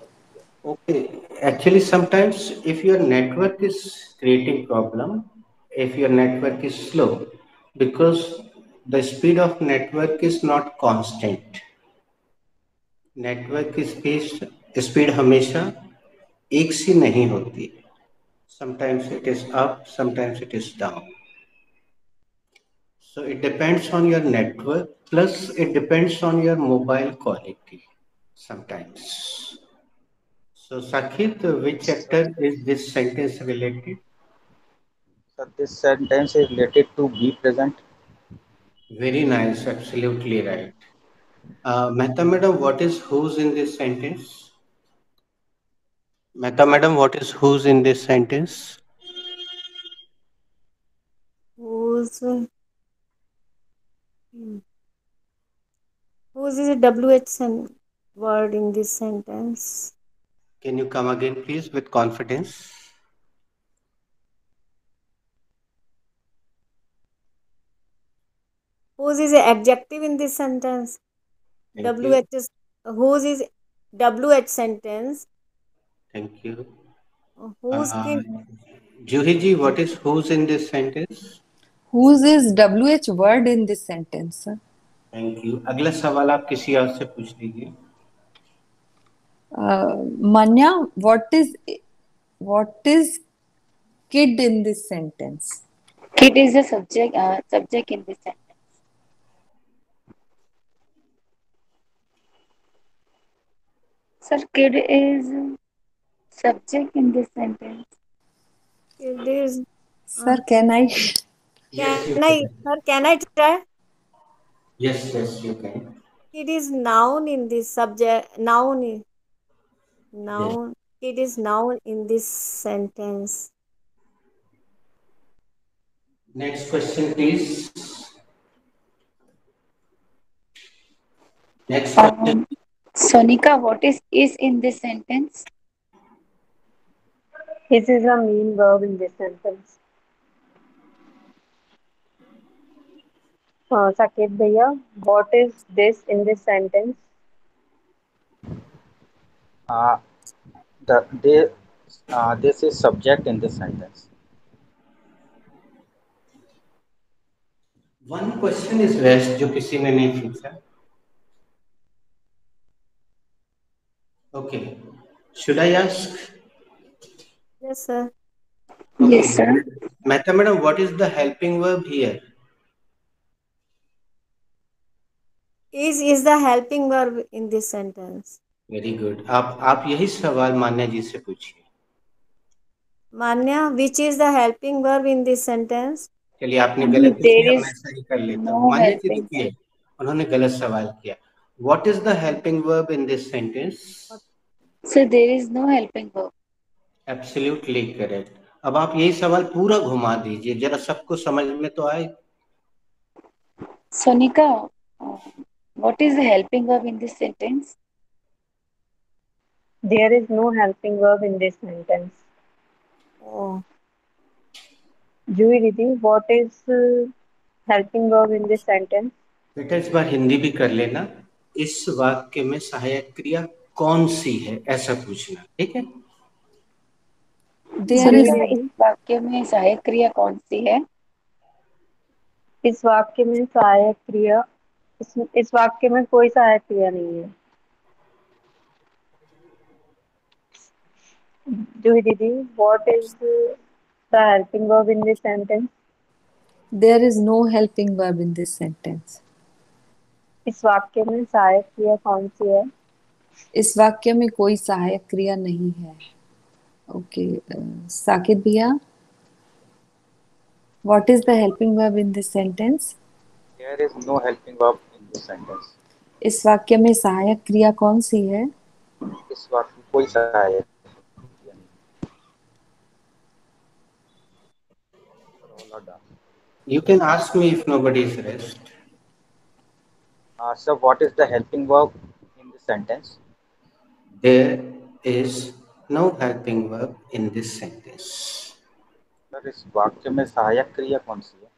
Okay. Actually, sometimes if your network is creating problem, if your network is slow, because the speed of network is not constant. Network की speed हमेशा एक सी नहीं होती. Sometimes it is up, sometimes it is down. So it depends on your network, plus it depends on your mobile quality sometimes. So Sakit, which actor is this sentence related? so this sentence is related to be present. Very nice, absolutely right. Mehta madam, what is whose in this sentence? Mehta madam, what is whose in this sentence? Whose whose is a WH word in this sentence? Can you come again, please, with confidence? Whose is an adjective in this sentence? Thank you. WH is whose is WH sentence. Thank you. Whose Uh, can Juhi ji, what is whose in this sentence? Whose is WH word in this sentence? Thank you. अगला सवाल आप किसी और से पूछ लीजिए. Manya, what is kid in this sentence? Kid is the subject in this sentence. Sir, kid is subject in this sentence. it is? Sir, can I? Yes, you Sir? can. Can I try? Yes, you can. It is noun in this subject. Yes. Noun. It is noun in this sentence. Next question, please. Next question. Sonika, what is in this sentence? His is a main verb in this sentence. Saket Bhaiya, what is this in this sentence? Uh, the they this is subject in this sentence. One question is left जो किसी ने नहीं पूछा. Okay. Should I ask? Yes, sir. Okay. Yes, sir. Mehta madam, what is the helping verb here? Is the helping verb in this sentence. Very good. आप यही सवाल मान्या जी से पूछिए. Manya, which is the helping verb in this sentence? चलिए आपने गलत पूछ There लिया, मैं is सही कर लेता हूँ. no मान्या जी helping देखिए, verb. उन्होंने गलत सवाल किया. What is the helping verb in this sentence? So there is no helping verb. Absolutely correct. अब आप यही सवाल पूरा घुमा दीजिए, जरा सबको समझ में तो आए. Sonika, what is the helping verb in this sentence? There is no helping verb in this sentence. Oh, Juhi Didi, what is helping verb in this sentence? बेटा इस बार हिंदी भी कर लेना. इस वाक्य में सहायक क्रिया कौन सी है, ऐसा पूछना. ठीक है. There is सोनिका, इस वाक्य में सहायक क्रिया कौन सी है? इस वाक्य में सहायक क्रिया इस वाक्य में कोई सहायक क्रिया नहीं है. Juhi Didi, what is the helping verb in this sentence? there is no helping verb in this sentence. इस वाक्य में सहायक क्रिया कौन सी है? इस वाक्य में कोई सहायक क्रिया नहीं है. ओके, साकिब भैया, what is the helping verb in this sentence? There is no helping verb in this sentence. इस वाक्य में सहायक क्रिया कौन सी है? इस वाक्य में कोई सहायक क्रिया नहीं. all are done. You can ask me if nobody is rest. So what is the helping verb in this sentence? There is no helping verb in this sentence. Sir इस वाक्य में सहायक क्रिया कौन सी है?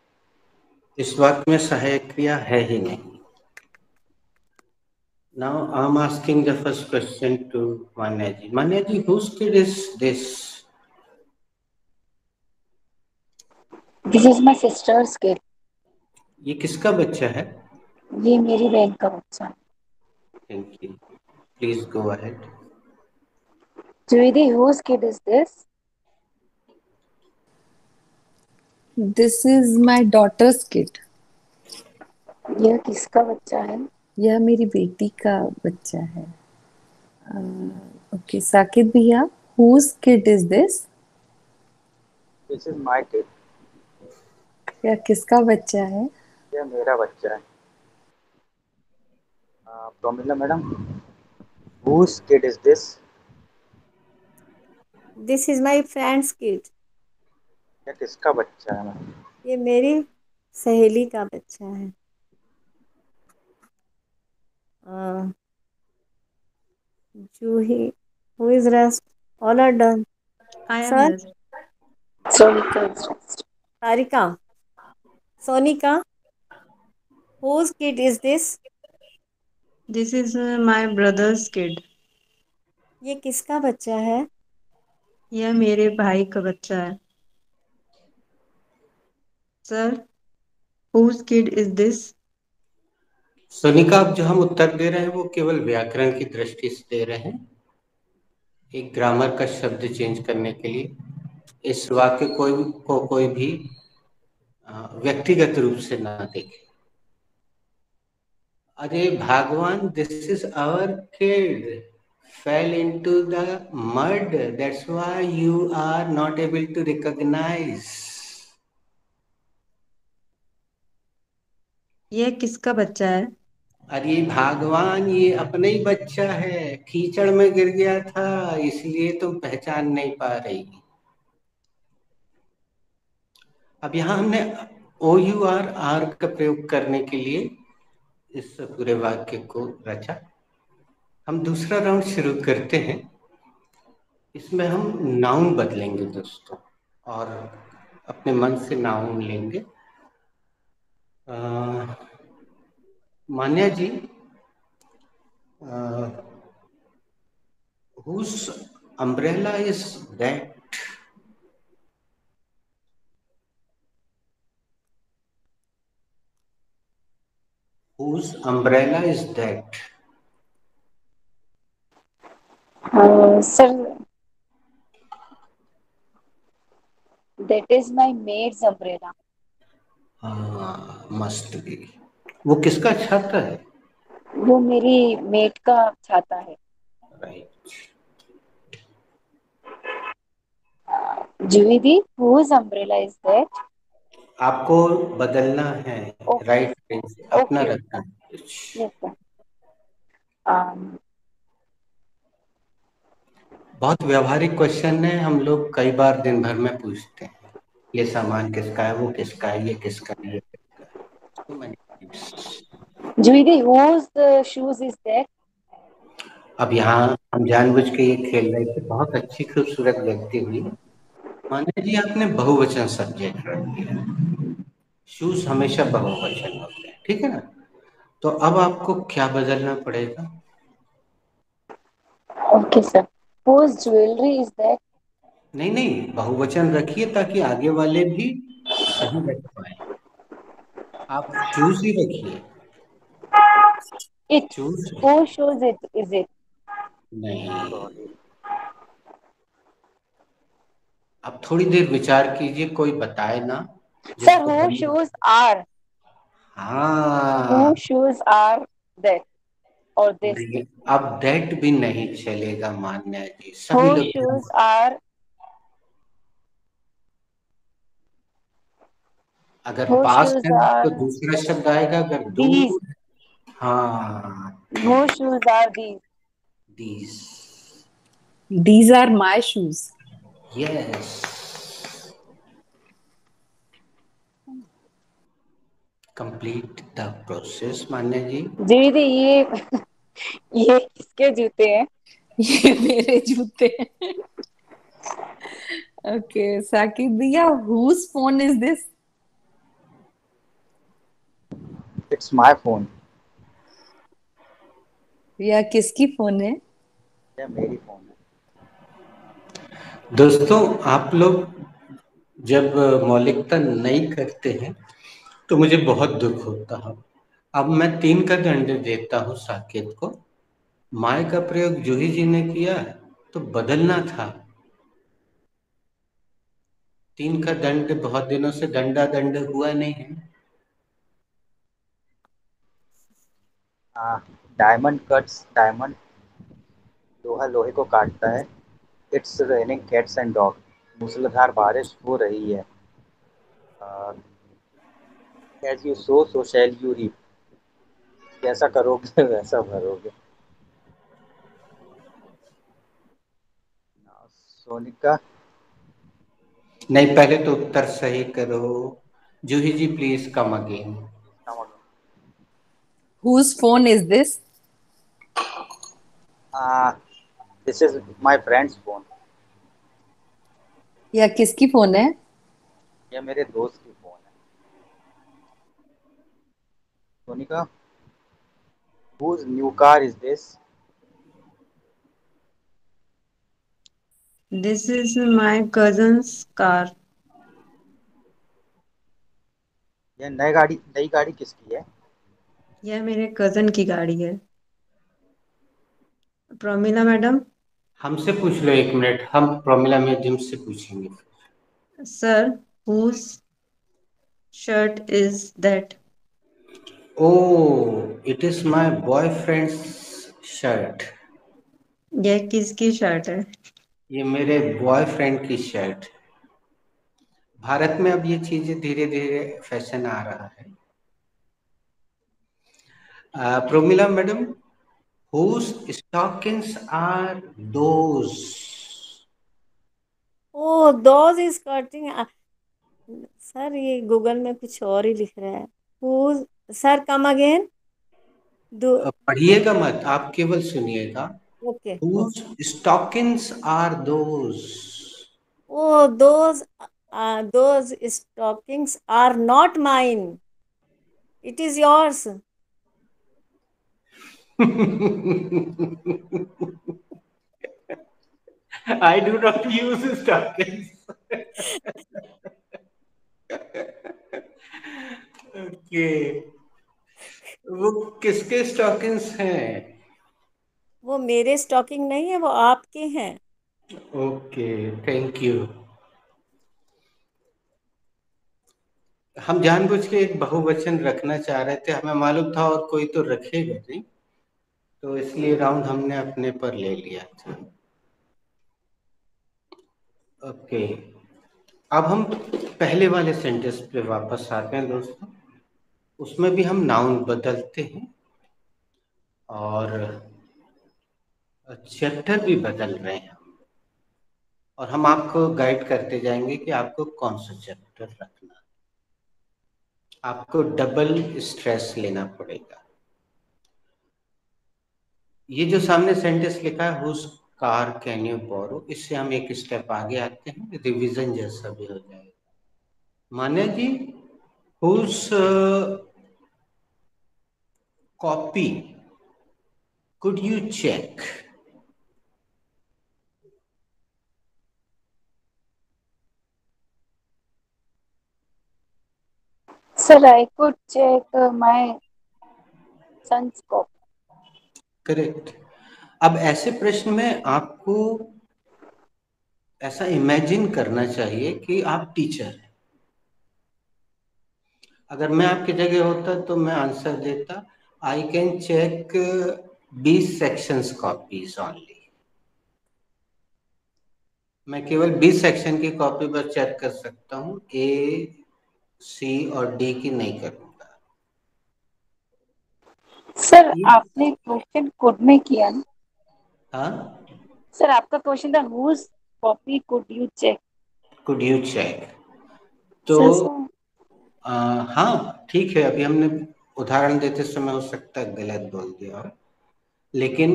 इस वाक्य में सहायक क्रिया है ही नहीं. Now I'm asking the first question to Manyaji. Manyaji, whose kid is this? This is my sister's kid. ये किसका बच्चा है? ये मेरी बहन का बच्चा है. Thank you. Please go ahead. Juidi, whose kid is this? This is my daughter's kid. यह किसका बच्चा है? यह मेरी बेटी का बच्चा है. Okay, साकिब भैया, whose kid is this? This is my kid. यह किसका बच्चा है? यह मेरा बच्चा है. Pramila madam, whose kid is this? This is my friend's kid. यह किसका बच्चा है मैडम? ये मेरी सहेली का बच्चा है. Juhi, who is rest? All are done. I am Sir? here. Sonika is rest. Sarika. Sonika. Whose kid is this? This is my brother's kid. ये किसका बच्चा है? यह मेरे भाई का बच्चा है. Sir, whose kid is this? Sonika, अब जो हम उत्तर दे रहे हैं वो केवल व्याकरण की दृष्टि से दे रहे हैं, एक ग्रामर का शब्द चेंज करने के लिए. इस वाक्य को कोई भी व्यक्तिगत रूप से ना देखे. अरे भगवान, this is our kid, fell into the mud, that's why you are not able to recognize. यह किसका बच्चा है? अरे भगवान, ये अपना ही बच्चा है, कीचड़ में गिर गया था इसलिए तुम पहचान नहीं पा रही. अब यहाँ हमने ओ यू आर का प्रयोग करने के लिए इस पूरे वाक्य को रचा. हम दूसरा राउंड शुरू करते हैं. इसमें हम नाउन बदलेंगे दोस्तों, और अपने मन से नाउन लेंगे. मान्या जी, whose umbrella is that? Whose umbrella is that? Sir, that is my maid's umbrella. Must be. वो किसका छाता है? वो मेरी मेड का छाता है. Right. Juidi, whose umbrella is that? आपको बदलना है. Okay. राइट, अपना Okay. रखना है. Yes, sir. बहुत व्यवहारिक क्वेश्चन है, हम लोग कई बार दिन भर में पूछते हैं. ये सामान किसका है, वो किसका है, ये किसका है, ये किसका है. So many times. Juidi, whose shoes is that? अब यहाँ हम जानबूझ के ये खेल रहे थे. बहुत अच्छी खूबसूरत व्यक्ति हुई. माने जी, आपने बहुवचन सब्जेक्ट रख दिया. शूज हमेशा बहुवचन होते हैं, ठीक है ना. तो अब आपको क्या बदलना पड़ेगा? Okay, sir. Whose jewelry is that? नहीं, बहुवचन रखिए ताकि आगे वाले भी सही रख पाए. आप शूज ही रखिए. It. Shoes Whose shoes is it? नहीं. आप थोड़ी देर विचार कीजिए, कोई बताए ना. Sir, whose shoes are? हाँ. Whose shoes are that? Or this? नहीं, अब दैट भी नहीं चलेगा मान्या जी. सभी Whose लोग shoes are? अगर Whose पास shoes है तो are दूसरा शब्द आएगा, अगर these? दूर. हाँ. Whose shoes are these? These. These are my shoes. Yes. Complete the process मान्य जी। दीदी ये किसके जूते हैं? ये मेरे जूते हैं। ओके साकिब भैया, whose phone is this? It's my phone. या किसकी फोन है? यह मेरी फोन है। दोस्तों, आप लोग जब मौलिकता नहीं करते हैं तो मुझे बहुत दुख होता है। अब मैं 3 का दंड देता हूँ साकेत को। माय का प्रयोग जूही जी ने किया तो बदलना था। 3 का दंड बहुत दिनों से दंडा दंड हुआ नहीं है। डायमंड कट्स डायमंड, लोहा लोहे को काटता है। It's raining cats and dog, मूसलाधार बारिश हो रही है। As you sow so shall you reap, जैसा करोगे वैसा भरोगे। सोनिका, नहीं, पहले तो उत्तर सही करो। Juhi ji please come again. Whose phone is this? This is my friend's phone. या किसकी फोन है? यह मेरे दोस्त की फोन है। Sonika, whose new car is this? This is my cousin's car. यह नई गाड़ी किसकी है? यह मेरे कजन की गाड़ी है। प्रमिला मैडम। हमसे पूछ लो 1 मिनट, हम प्रोमिला मैडम से पूछेंगे। Sir, whose shirt is that? Oh, it is my boyfriend's shirt. यह किसकी शर्ट है? ये मेरे बॉयफ्रेंड की शर्ट। भारत में अब ये चीजें धीरे धीरे फैशन आ रहा है। Pramila madam, whose stockings are those? Oh those is cutting. Sir ये गूगल में कुछ और ही लिख रहा है। Who sir come again. दो। पढ़िएगा मत, आप केवल सुनिएगा। Okay Whose okay. stockings are those? Oh those stockings are not mine, it is yours. I do not use stockings. Okay, वो किसके स्टॉकिंग्स हैं? वो मेरे स्टॉकिंग नहीं है, वो आपके हैं। Okay, thank you. हम जानबूझ के एक बहुवचन रखना चाह रहे थे, हमें मालूम था और कोई तो रखेगा नहीं, तो इसलिए राउंड हमने अपने पर ले लिया था। ओके, अब हम पहले वाले सेंटेंस पे वापस आते हैं दोस्तों। उसमें भी हम नाउन बदलते हैं और चैप्टर भी बदल रहे हैं और हम आपको गाइड करते जाएंगे कि आपको कौन सा चैप्टर रखना है। आपको डबल स्ट्रेस लेना पड़ेगा। ये जो सामने सेंटेंस लिखा है हुज कार कैन यू बोरो, इससे हम एक स्टेप आगे आते हैं, रिवीजन जैसा भी हो जाएगा। Manya ji, whose copy could you check? Sir, I could check my son's copy. Correct. अब ऐसे प्रश्न में आपको ऐसा इमेजिन करना चाहिए कि आप टीचर हैं। अगर मैं आपकी जगह होता तो मैं आंसर देता, I can check 20 sections copies only. मैं केवल 20 सेक्शन की कॉपी पर चेक कर सकता हूँ, ए, सी और डी की नहीं करूंगा। सर आपने क्वेश्चन कुड में किया ना? हाँ, सर आपका क्वेश्चन था whose copy could you check. Could you check, तो सर हाँ ठीक है, अभी हमने उदाहरण देते समय हो सकता है गलत बोल दिया हो, लेकिन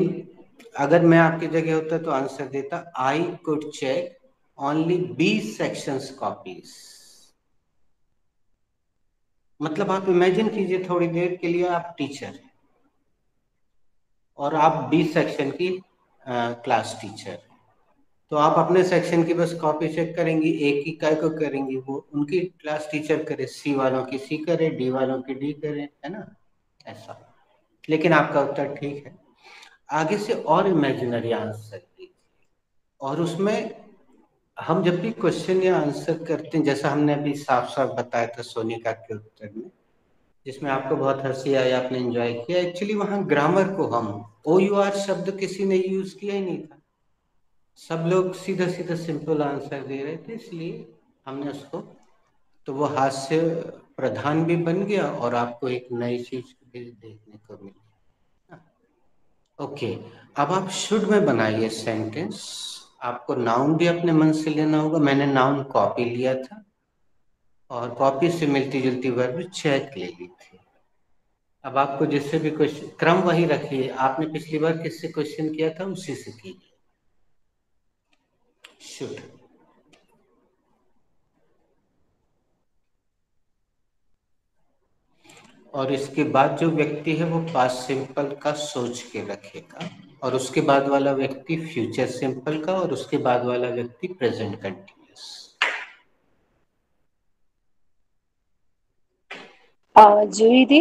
अगर मैं आपकी जगह होता तो आंसर देता I could check only 20 sections copies. मतलब आप इमेजिन कीजिए थोड़ी देर के लिए आप टीचर हैं और आप 20 सेक्शन की क्लास टीचर, तो आप अपने सेक्शन की बस कॉपी चेक करेंगी, एक ही काय को करेंगी, वो उनकी क्लास टीचर करे, सी वालों की सी करे, डी वालों की डी करे, है ना, ऐसा। लेकिन आपका उत्तर ठीक है। आगे से और इमेजिनरी आंसर दीजिए, और उसमें हम जब भी क्वेश्चन या आंसर करते हैं, जैसा हमने अभी साफ साफ बताया था सोनिका के उत्तर में, जिसमें आपको बहुत हंसी आई, आपने एंजॉय किया, एक्चुअली वहां ग्रामर को हम OUR शब्द किसी ने यूज किया ही नहीं था, सब लोग सीधा सीधा सिंपल आंसर दे रहे थे, इसलिए हमने उसको, तो वो हास्य प्रधान भी बन गया और आपको एक नई चीज भी देखने को मिली। ओके, अब आप शुड में बनाइए सेंटेंस। आपको नाउन भी अपने मन से लेना होगा, मैंने नाउन कॉपी लिया था और कॉपी से मिलती जुलती वर्ब चेक ले ली थी। अब आपको जिससे भी क्वेश्चन, क्रम वही रखिए, आपने पिछली बार किससे क्वेश्चन किया था उसी से कीजिए। शुड, और इसके बाद जो व्यक्ति है वो पास्ट सिंपल का सोच के रखेगा, और उसके बाद वाला व्यक्ति फ्यूचर सिंपल का, और उसके बाद वाला व्यक्ति present continuous. Judy,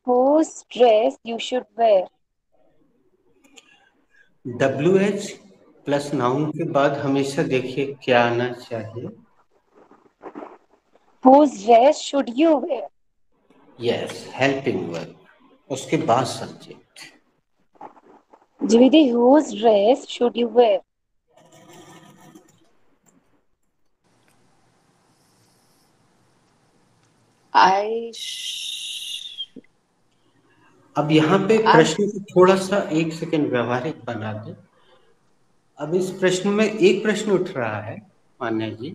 whose dress you should wear? WH plus noun के बाद हमेशा देखिए क्या आना चाहिए। Whose dress should you wear? Yes, helping verb, उसके बाद subject. Judy, whose dress should you wear? अब यहाँ पे प्रश्न को थोड़ा सा एक सेकंड व्यवहारिक बना दे। अब इस प्रश्न में एक प्रश्न उठ रहा है, मान्या जी,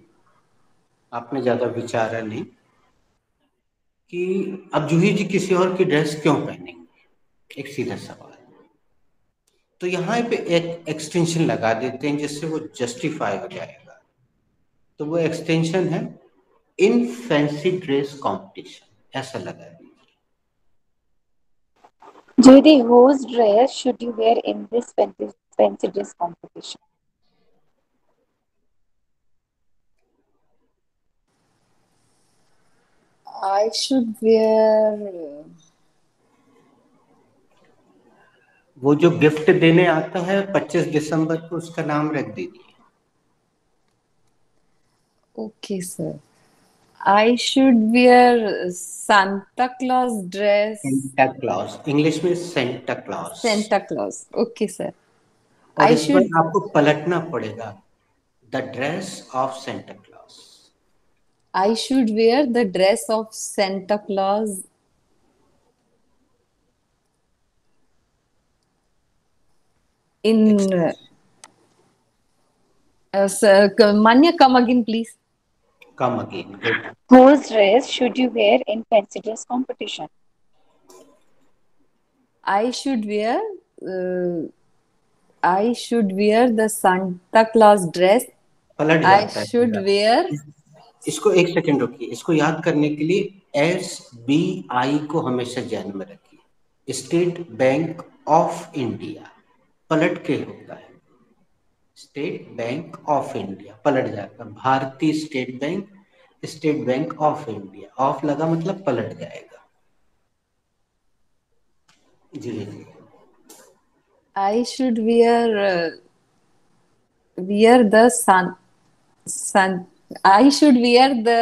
आपने ज्यादा विचारा नहीं, कि अब जूही जी किसी और की ड्रेस क्यों पहनेंगे, एक सीधा सवाल। तो यहाँ पे एक एक्सटेंशन लगा देते हैं जिससे वो जस्टिफाई हो जाएगा। तो वो एक्सटेंशन है इन फैंसी ड्रेस कंपटीशन, ऐसा लगा दीजिए। Judy, whose dress should you wear in this fancy dress competition? I should wear. वो जो गिफ्ट देने आता है 25 दिसंबर को, उसका नाम रख दीजिए। Okay, sir. I should wear Santa Claus dress. Santa Claus, English में Santa Claus. Santa Claus. Okay, sir. और I इस should. पर आपको पलटना पड़ेगा, the dress of Santa Claus. I should wear the dress of Santa Claus in. Manya, come again, please. Come again. Good. Whose dress should you wear in fancy dress competition? I should wear. I should wear the Santa Claus dress. पलट I जाता है should पूरा। wear. इसको एक second रोकिए, इसको याद करने के लिए SBI को हमेशा ध्यान में रखिए, स्टेट बैंक ऑफ इंडिया, पलट के होता है, स्टेट बैंक ऑफ इंडिया पलट जाता है, भारतीय state bank, state bank of India, of लगा मतलब पलट जाएगा। जी जी। I should wear the sun. I should wear the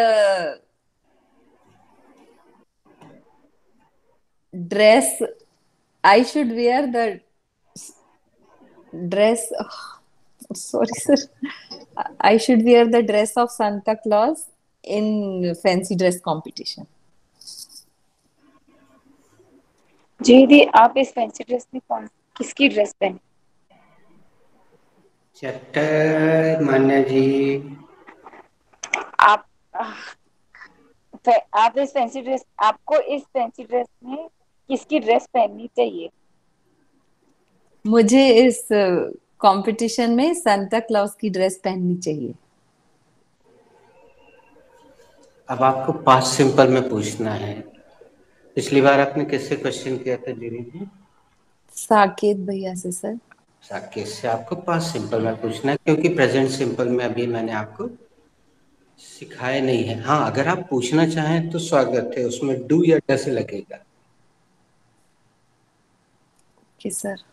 dress. I should wear the dress. Sorry, sir. I should wear the dress of Santa Claus in fancy dress competition. दीदी, आप इस fancy dress में किसकी dress पहने? Chapter मान्या जी, आप आप इस fancy dress, आपको इस फैंसी ड्रेस में किसकी ड्रेस पहननी चाहिए? मुझे इस कंपटीशन में सांता क्लॉज की ड्रेस पहननी चाहिए। अब आपको पास्ट सिंपल में पूछना है। पिछली बार आपने किससे क्वेश्चन किया था दीदी जी? साकेत भैया से सर। साकेत से। आपको पास्ट सिंपल में पूछना है क्योंकि प्रेजेंट सिंपल में अभी मैंने आपको सिखाया नहीं है। हाँ, अगर आप पूछना चाहें तो स्वागत है, उसमें डू या डस लगेगा। कि सर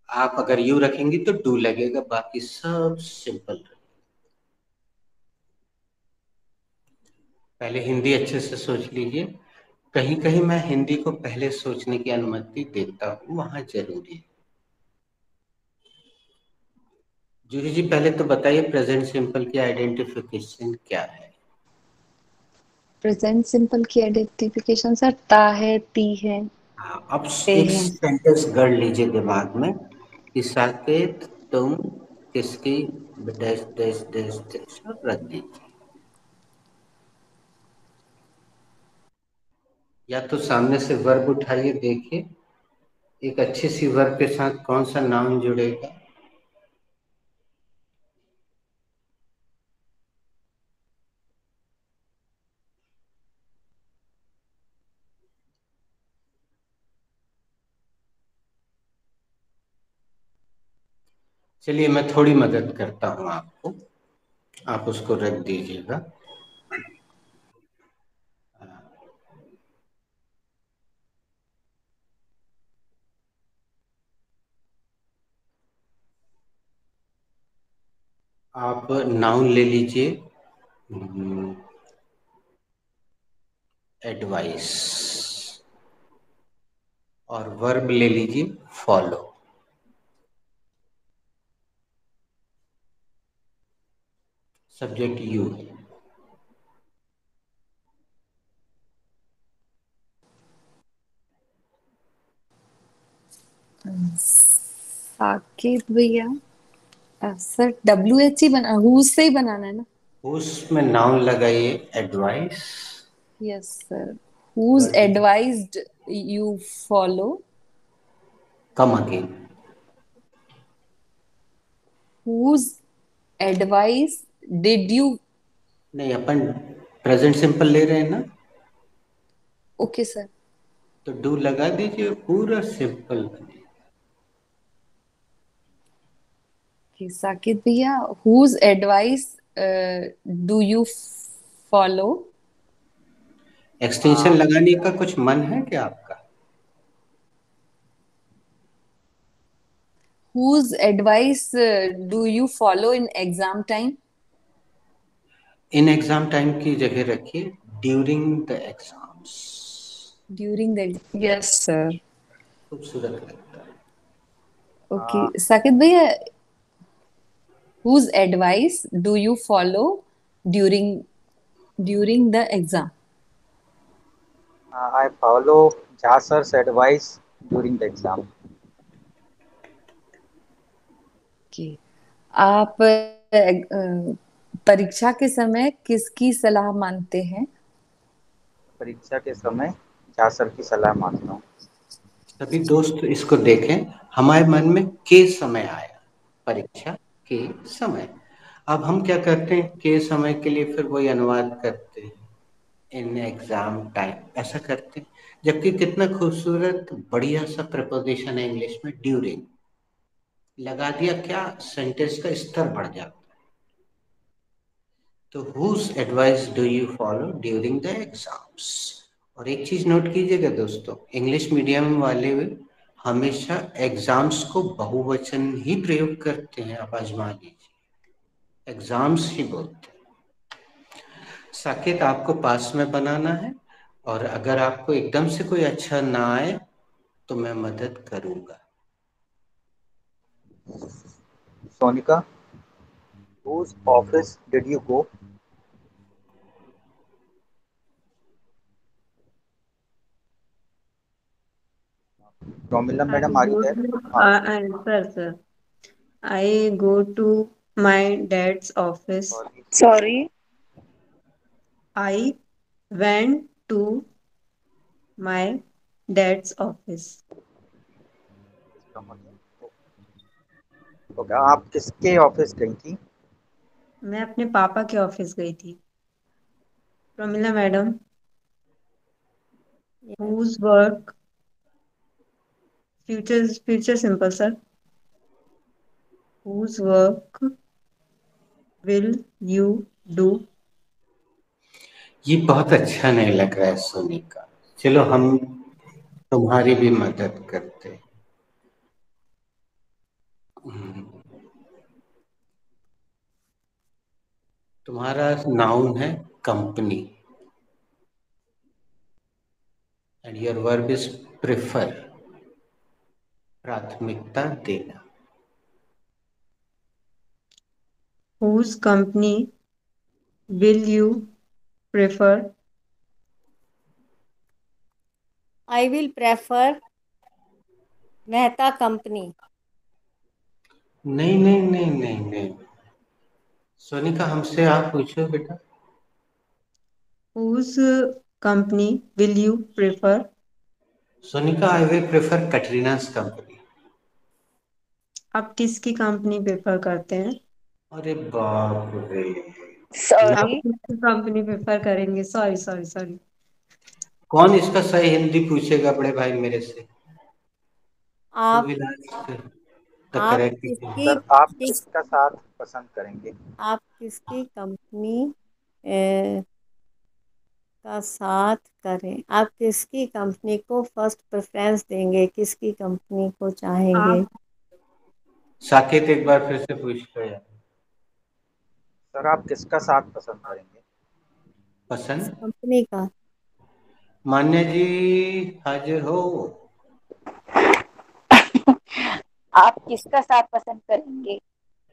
आप अगर यू रखेंगी तो डू लगेगा, बाकी सब सिंपल। पहले हिंदी अच्छे से सोच लीजिए। कहीं कहीं मैं हिंदी को पहले सोचने की अनुमति देता हूँ, वहां जरूरी है। जूही जी पहले तो बताइए प्रेजेंट सिंपल की आइडेंटिफिकेशन क्या है? प्रेजेंट सिंपल की आइडेंटिफिकेशन सर ता है, ती है, हाँ, अब ते एक है। सेंटेंस गढ़ लीजिए दिमाग में कि साकेत तुम किसकी डैश डैश डैश डैश और रख दीजिए। या तो सामने से वर्ब उठाइए, देखिए एक अच्छी सी वर्ब के साथ कौन सा नाउन जुड़ेगा। चलिए मैं थोड़ी मदद करता हूँ आपको, आप उसको रख दीजिएगा। आप नाउन ले लीजिए एडवाइस, और वर्ब ले लीजिए फॉलो। सब्जेक्ट यू है। साकेत भैया सर WH ही बना, हु से ही बनाना है ना? उसमें नाउन लगाइए advice. Yes sir. Whose advised you follow. Come again. Whose advice did you. नहीं, अपन प्रेजेंट सिंपल ले रहे हैं ना, ओके सर। तो डू लगा दीजिए, पूरा सिंपल बने। साकेत भैया whose advice do you follow. Extension लगाने का कुछ मन है क्या आपका? Whose advice do you follow in exam time. In exam time की जगह रखिए during the exams. During the. Yes sir. खूबसूरत लगता है। ओके साकेत भैया whose advice do you follow during the exam. I follow Jasser's advice during the exam. ओके आप परीक्षा के समय किसकी सलाह मानते हैं? परीक्षा के समय जासर की सलाह मानता हूँ। सभी दोस्त इसको देखें, हमारे मन में के समय आया, परीक्षा के समय। अब हम क्या करते हैं, के समय के लिए फिर वही अनुवाद करते हैं इन एग्जाम टाइम, ऐसा करते हैं। जबकि कितना खूबसूरत बढ़िया सा प्रपोजिशन है इंग्लिश में, ड्यूरिंग लगा दिया, क्या सेंटेंस का स्तर बढ़ जाता है। तो whose advice do you follow during the exams. और एक चीज नोट कीजिएगा दोस्तों, इंग्लिश मीडियम वाले हमेशा एग्जाम्स को बहुवचन ही प्रयोग करते हैं, आप आजमा लीजिए, एग्जाम्स ही बोलते हैं। साकेत आपको पास में बनाना है, और अगर आपको एकदम से कोई अच्छा ना आए तो मैं मदद करूंगा। Sonika, whose office did you go? Promila I madam, are you go there? to हाँ, sir. I go to my dad's office. sorry. Sorry. I went to my dad's office. इसका मतलब होगा आप किसके ऑफिस गई थी? मैं अपने पापा के ऑफिस गई थी. Pramila madam, Yes. whose work, future simple sir, whose work will you do? ये बहुत अच्छा नहीं लग रहा है सोनी का. चलो हम तुम्हारी भी मदद करते हैं. तुम्हारा नाउन है company and your verb is prefer, प्राथमिकता देना. Whose company will you prefer? I will prefer Mehta company. नहीं नहीं नहीं नहीं नहीं, सोनिका हमसे आप पूछो बेटा. Whose company will you prefer? Sonika I will prefer Katrina's company. आप किसकी कंपनी प्रेफर करते हैं? अरे बाप रे, आप Sorry. किसकी कंपनी प्रेफर करेंगे? Sorry sorry sorry. कौन इसका सही हिंदी पूछेगा बड़े भाई मेरे से? Who आप will ask the आप correct किसकी सर आप किस किसका साथ पसंद करेंगे? आप किसकी कंपनी का साथ करें? आप किसकी कंपनी को फर्स्ट प्रेफरेंस देंगे? किसकी कंपनी को चाहेंगे? आप साकेत एक बार फिर से पूछ लो यार. सर आप किसका साथ पसंद करेंगे? किस पसंद? कंपनी का? मान्य जी हाजिर हो. आप किसका साथ पसंद करेंगे?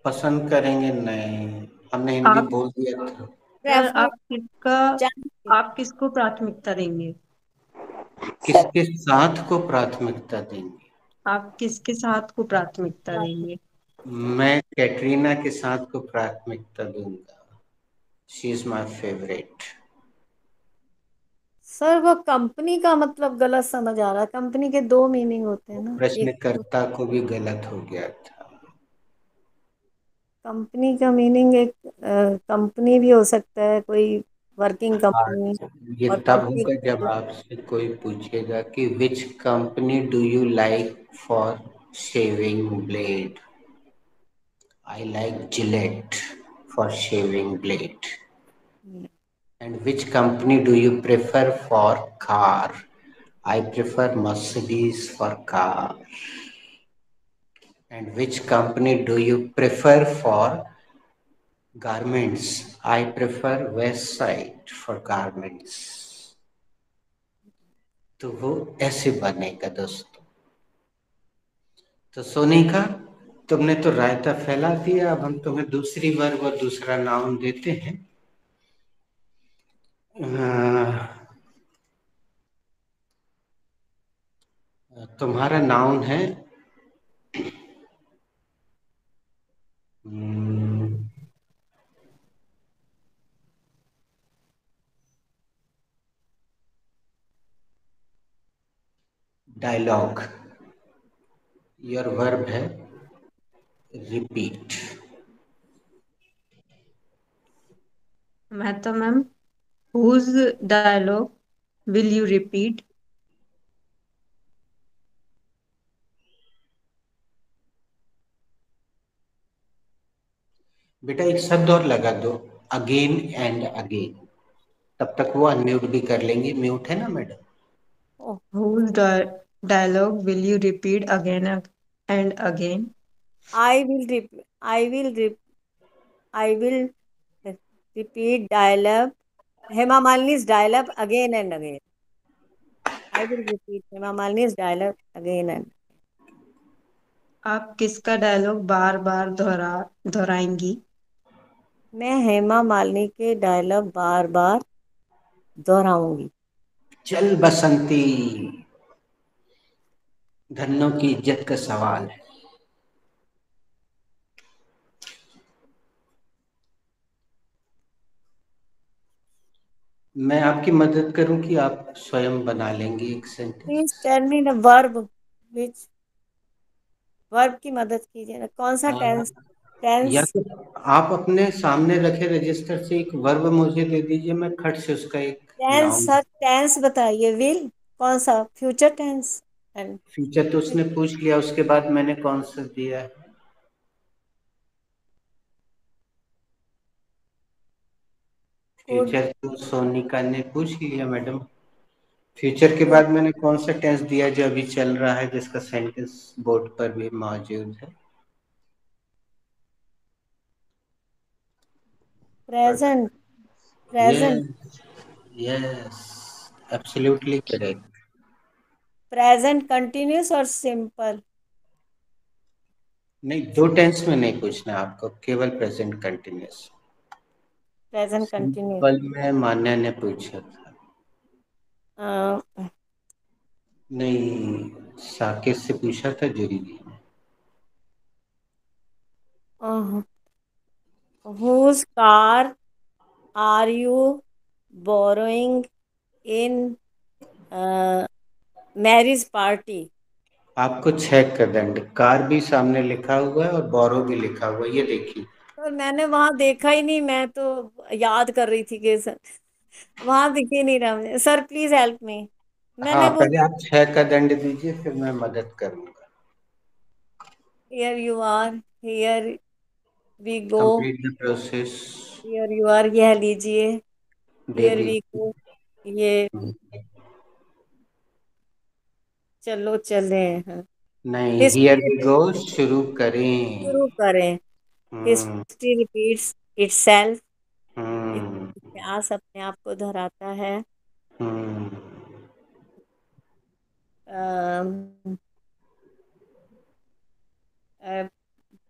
पसंद करेंगे नहीं, हमने हिंदी आप बोल दिया था. सर प्रेफर चाहेंगे? आप किसको प्राथमिकता देंगे? सर, किसके साथ को प्राथमिकता देंगे? आप किसके साथ को प्राथमिकता देंगे? मैं कैटरीना के साथ को प्राथमिकता दूंगा. She is my favourite. Sir वो कंपनी का मतलब गलत समझ आ रहा है. कंपनी के दो मीनिंग होते हैं ना. एक तो प्रश्नकर्ता को भी गलत हो गया था. कंपनी का मीनिंग एक कंपनी भी हो सकता है, कोई वर्किंग कंपनी. अच्छा, ये और तब कंपनी होगा जब आपसे कोई पूछेगा कि which company do you like for shaving blade. I like Gillette for shaving blade. And which company do you prefer for car? I prefer Mercedes for car. And which company do you prefer for garments? I prefer West Side for garments. तो वो ऐसे बनेगा दोस्तों. तो सोनिका, तुमने तो रायता फैला दिया. अब हम तुम्हें दूसरी वर्ग और दूसरा नाउन देते हैं. तुम्हारा नाउन है डायलॉग. योर वर्ब है repeat. Mehta ma'am, whose dialogue will you repeat? बेटा एक शब्द और लगा दो, अगेन एंड अगेन. तब तक वो अनम्यूट भी कर लेंगे. म्यूट है ना madam? Whose dialogue will you repeat again and again? I will I will repeat dialogue. Hema Malini's dialogue again and again. I will repeat Hema Malini's dialogue again and. आप किसका dialogue बार बार दोहराएंगी? मैं हेमा मालिनी के dialogue बार बार दोहराऊंगी. चल बसंती, धन्यों की इज्जत का सवाल है. मैं आपकी मदद करूं कि आप स्वयं बना लेंगी एक please sentence? Tell me the verb, which verb की मदद कीजिए ना, कौन सा टेंस? या टेंस, तो आप अपने सामने रखे रजिस्टर से एक वर्ब मुझे दे दीजिए, मैं खट से उसका एक टेंस नाउन। सर, टेंस बताइए। विल कौन सा? फ्यूचर टेंस एंड फ्यूचर तो उसने पूछ लिया, उसके बाद मैंने कौन सा दिया है? कुड। फ्यूचर तो सोनिका ने पूछ लिया मैडम। फ्यूचर के कुड, बाद मैंने कौन सा टेंस दिया जो अभी चल रहा है, जिसका सेंटेंस बोर्ड पर भी मौजूद है? Present, present. Yes, yes, absolutely correct. Present continuous और सिंपल? नहीं, दो टेंस में नहीं पूछना है आपको, केवल present continuous. Present continuous. Simple में मान्या ने पूछा था। नहीं, साकेत से पूछा था जूरी जी ने। whose car are you borrowing in marriage party? आपको 6 का दंड, कार भी सामने लिखा हुआ है और बोरो भी लिखा हुआ है, ये देखिए। तो मैंने वहां देखा ही नहीं, मैं तो याद कर रही थी कि सर वहां दिख ही नहीं रहा मुझे। Sir please help me. हाँ, मैंने वो पहले आप 6 का दंड दीजिए, फिर मैं मदद करूंगा। Here you are, here we go, complete the process. Here you are, यह लीजिए, दे हियर वी दीजिए। गो, ये चलो चले हैं। नहीं, हियर हिस्ट्री वी गो शुरू करें। शुरू करें। Hmm. History repeats itself. Hmm. इतिहास अपने आप को दोहराता है। हम्म।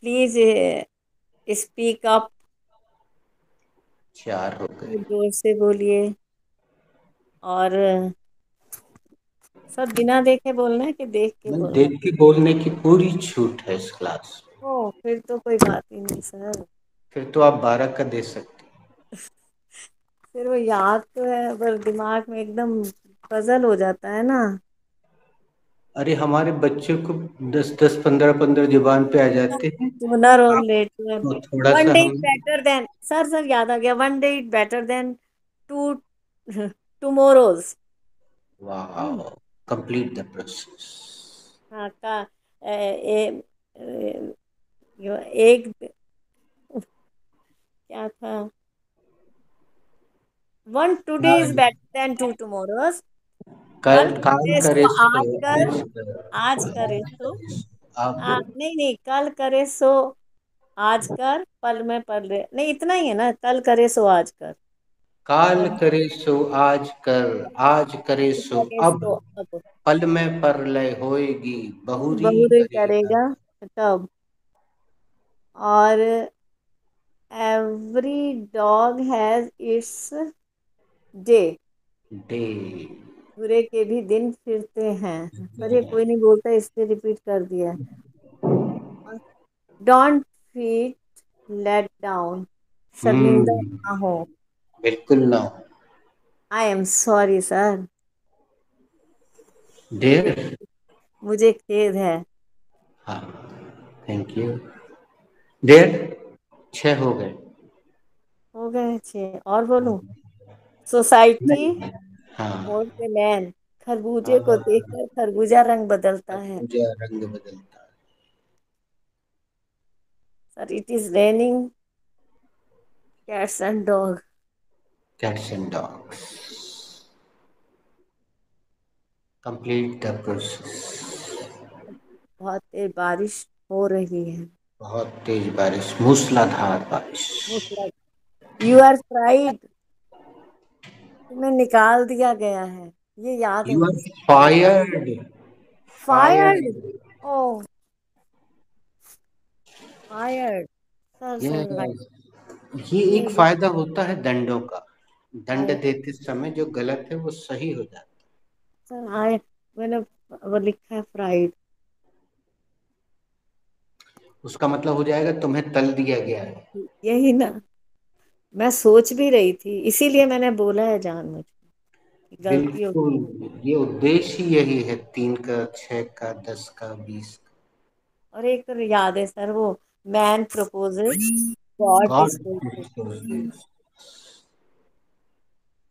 Please speak up. 4 हो गए। जोर से बोलिए। और सब बिना देखे बोलना है कि देख के नहीं, बोलना देख के बोलने की पूरी छूट है इस क्लास में। है? ओ फिर तो कोई बात ही नहीं सर। फिर तो आप 12 का दे सकते हैं। फिर वो याद तो है पर दिमाग में एकदम पजल हो जाता है ना। अरे हमारे बच्चों को 10-10, 15-15 जुबान पे आ जाते हैं। सूनर और आप लेटर, तो थोड़ा वन सा डे हम। इज बेटर देन, सर याद आ गया, one day is better than two tomorrows. वाह, कंप्लीट द प्रोसेस। हाँ का एक क्या था? वन टुडे इज कल, बेटर देन टू टुमारोज। कल कल काल करे करे सो सो आज कर, आज कर, आज करे आज सो करे सो अब। नहीं नहीं, कल करे सो आज कर, पल में पल रहे नहीं, इतना ही है ना, कल करे सो आज कर। काल अब करे सो आज कर, आज करे सो करे अब। सो अब, पल में परलय होएगी, बहुरी बहुरी करेगा। करेगा तब। और every dog has its day. Day. बुरे के भी दिन फिरते हैं, पर ये कोई नहीं बोलता इसलिए रिपीट कर दिया। डोंट फील लेट डाउन, शर्मिंदा हम्म। ना हो। बिल्कुल ना। आई एम सॉरी सर, मुझे डेयर। मुझे खेद है। हाँ, थैंक यू। डेयर, 6 हो गए। हो गए छः, और बोलूं? सोसाइटी नहीं। हाँ। पोर्टलैंड, खरबूजे को हाँ, देखकर खरबूजा रंग बदलता है। पूजा रंग बदलता है। Sir it is raining cats and dog. Cats and dogs. Complete the process. बहुत तेज बारिश हो रही है। बहुत तेज बारिश, मूसलाधार बारिश। यू आर फ्राइड, तुम्हें निकाल दिया गया है। ये याद है यू आर मुझे। फायर्ड। Fired, fired. ओ fired. Sir sir right. Yes, ये एक ये फायदा होता है दंडों का। दंड फायर्ड, देते समय जो गलत है वो सही हो जाता सर आए, मैंने वो लिखा है फ्राइड। है। उसका मतलब हो जाएगा तुम्हें तल दिया गया है। यही ना, मैं सोच भी रही थी, इसीलिए मैंने बोला है जान मुझको गलती हो। बिल्कुल, ये उद्देश्य ही यही है, 3 का, 6 का, 10 का, 20 का। और एक तो याद है सर, वो man proposes, God God disposes.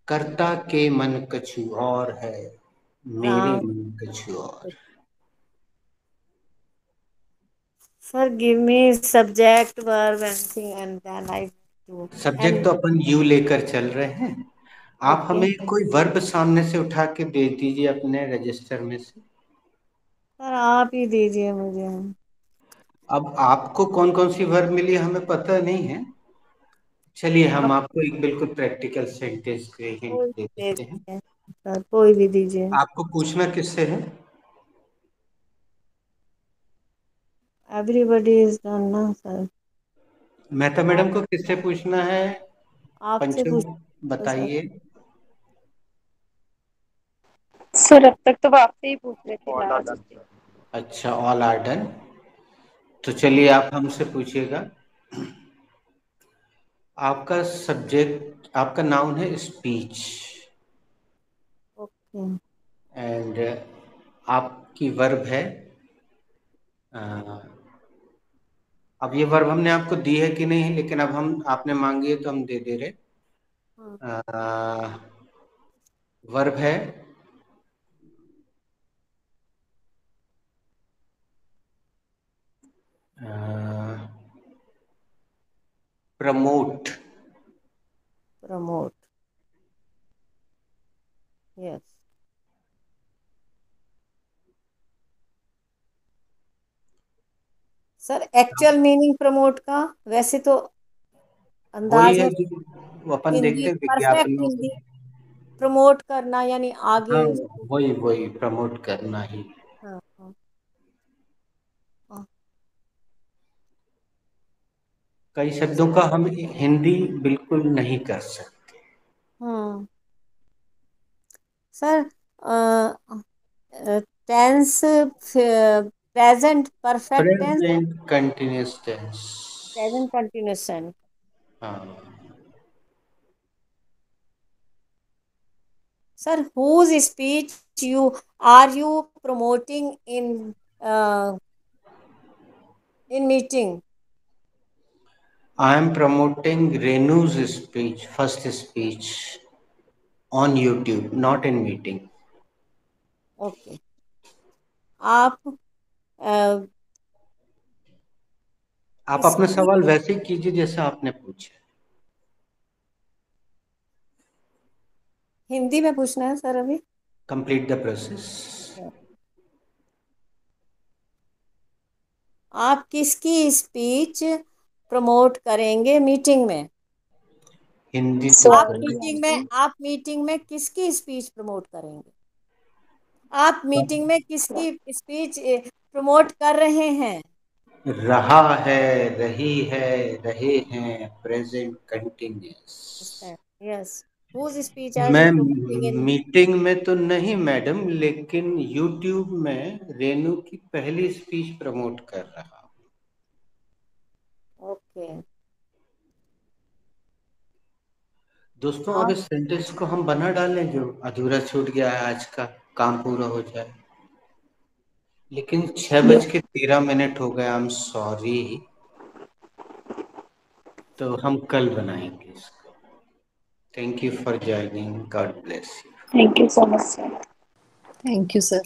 कर्ता के मन कछु और है, मेरे राम। मन कछु और। Sir give me subject verb anything and then I do. Subject and तो अपन यू लेकर चल रहे हैं। आप ओके हमें कोई वर्ब सामने से उठा के दे दीजिए अपने रजिस्टर में से। सर, आप ही दीजिए मुझे। अब आपको कौन कौन सी वर्ब मिली हमें पता नहीं है। चलिए हम आप आपको एक बिल्कुल प्रैक्टिकल सेंटेंस के हिंट कोई दे भी दे देते हैं। दीजिए सर, कोई भी दीजिए। आपको पूछना किससे है? एवरीबडी इज डन ना सर। मेहता आप मैडम को किससे पूछना है? आपसे पंचू, पूछ सर। बताइए। सर अब तक तो वो आपसे ही पूछ रहे थे ऑल आर लास्ट डन से। सर। अच्छा, ऑल आर डन। तो चलिए आप हमसे पूछिएगा। आपका सब्जेक्ट, आपका नाउन है स्पीच, ओके। एंड आपकी वर्ब है, अब ये वर्ब हमने आपको दी है कि नहीं है, लेकिन अब हम, आपने मांगी है तो हम दे दे रहे। हाँ। वर्ब है promote. Promote. Yes sir, actual meaning promote का वैसे तो वही अंदाज है है। जो वो अपन हिंदी देखते हैं परफेक्ट विज्ञापनों हिंदी, में। प्रमोट करना यानी आगे हाँ, उसको। वही वही प्रमोट करना ही। हाँ हाँ हाँ। कई शब्दों का हम हिंदी बिल्कुल नहीं कर सकते। हाँ। Sir tense, present perfect tense, present continuous tense. Present continuous tense. हाँ। Sir whose speech you are you promoting in meeting? I am promoting Renu's speech, first speech on YouTube, not in meeting. Okay. आप आप अपना किसकी सवाल वैसे ही कीजिए जैसा आपने पूछा। हिंदी में पूछना है सर अभी? Complete the process. आप किसकी स्पीच प्रमोट करेंगे मीटिंग में? हिंदी तो सर बोले। आप मीटिंग में किसकी स्पीच प्रमोट करेंगे? आप मीटिंग में किसकी स्पीच प्रमोट कर रहे हैं? रहा है, रही है, रहे हैं, present continuous. Yes, whose speech are you मैं promoting in? मीटिंग में तो नहीं मैडम, लेकिन यूट्यूब में रेनू की पहली स्पीच प्रमोट कर रहा हूँ। ओके। दोस्तों, अब आप इस सेंटेंस को हम बना डालें जो अधूरा छूट गया है, आज का काम पूरा हो जाए। लेकिन 6:13 हो गए, आई एम सॉरी। तो हम कल बनाएंगे इसको। Thank you for joining, God bless you. Thank you so much sir. Thank you sir.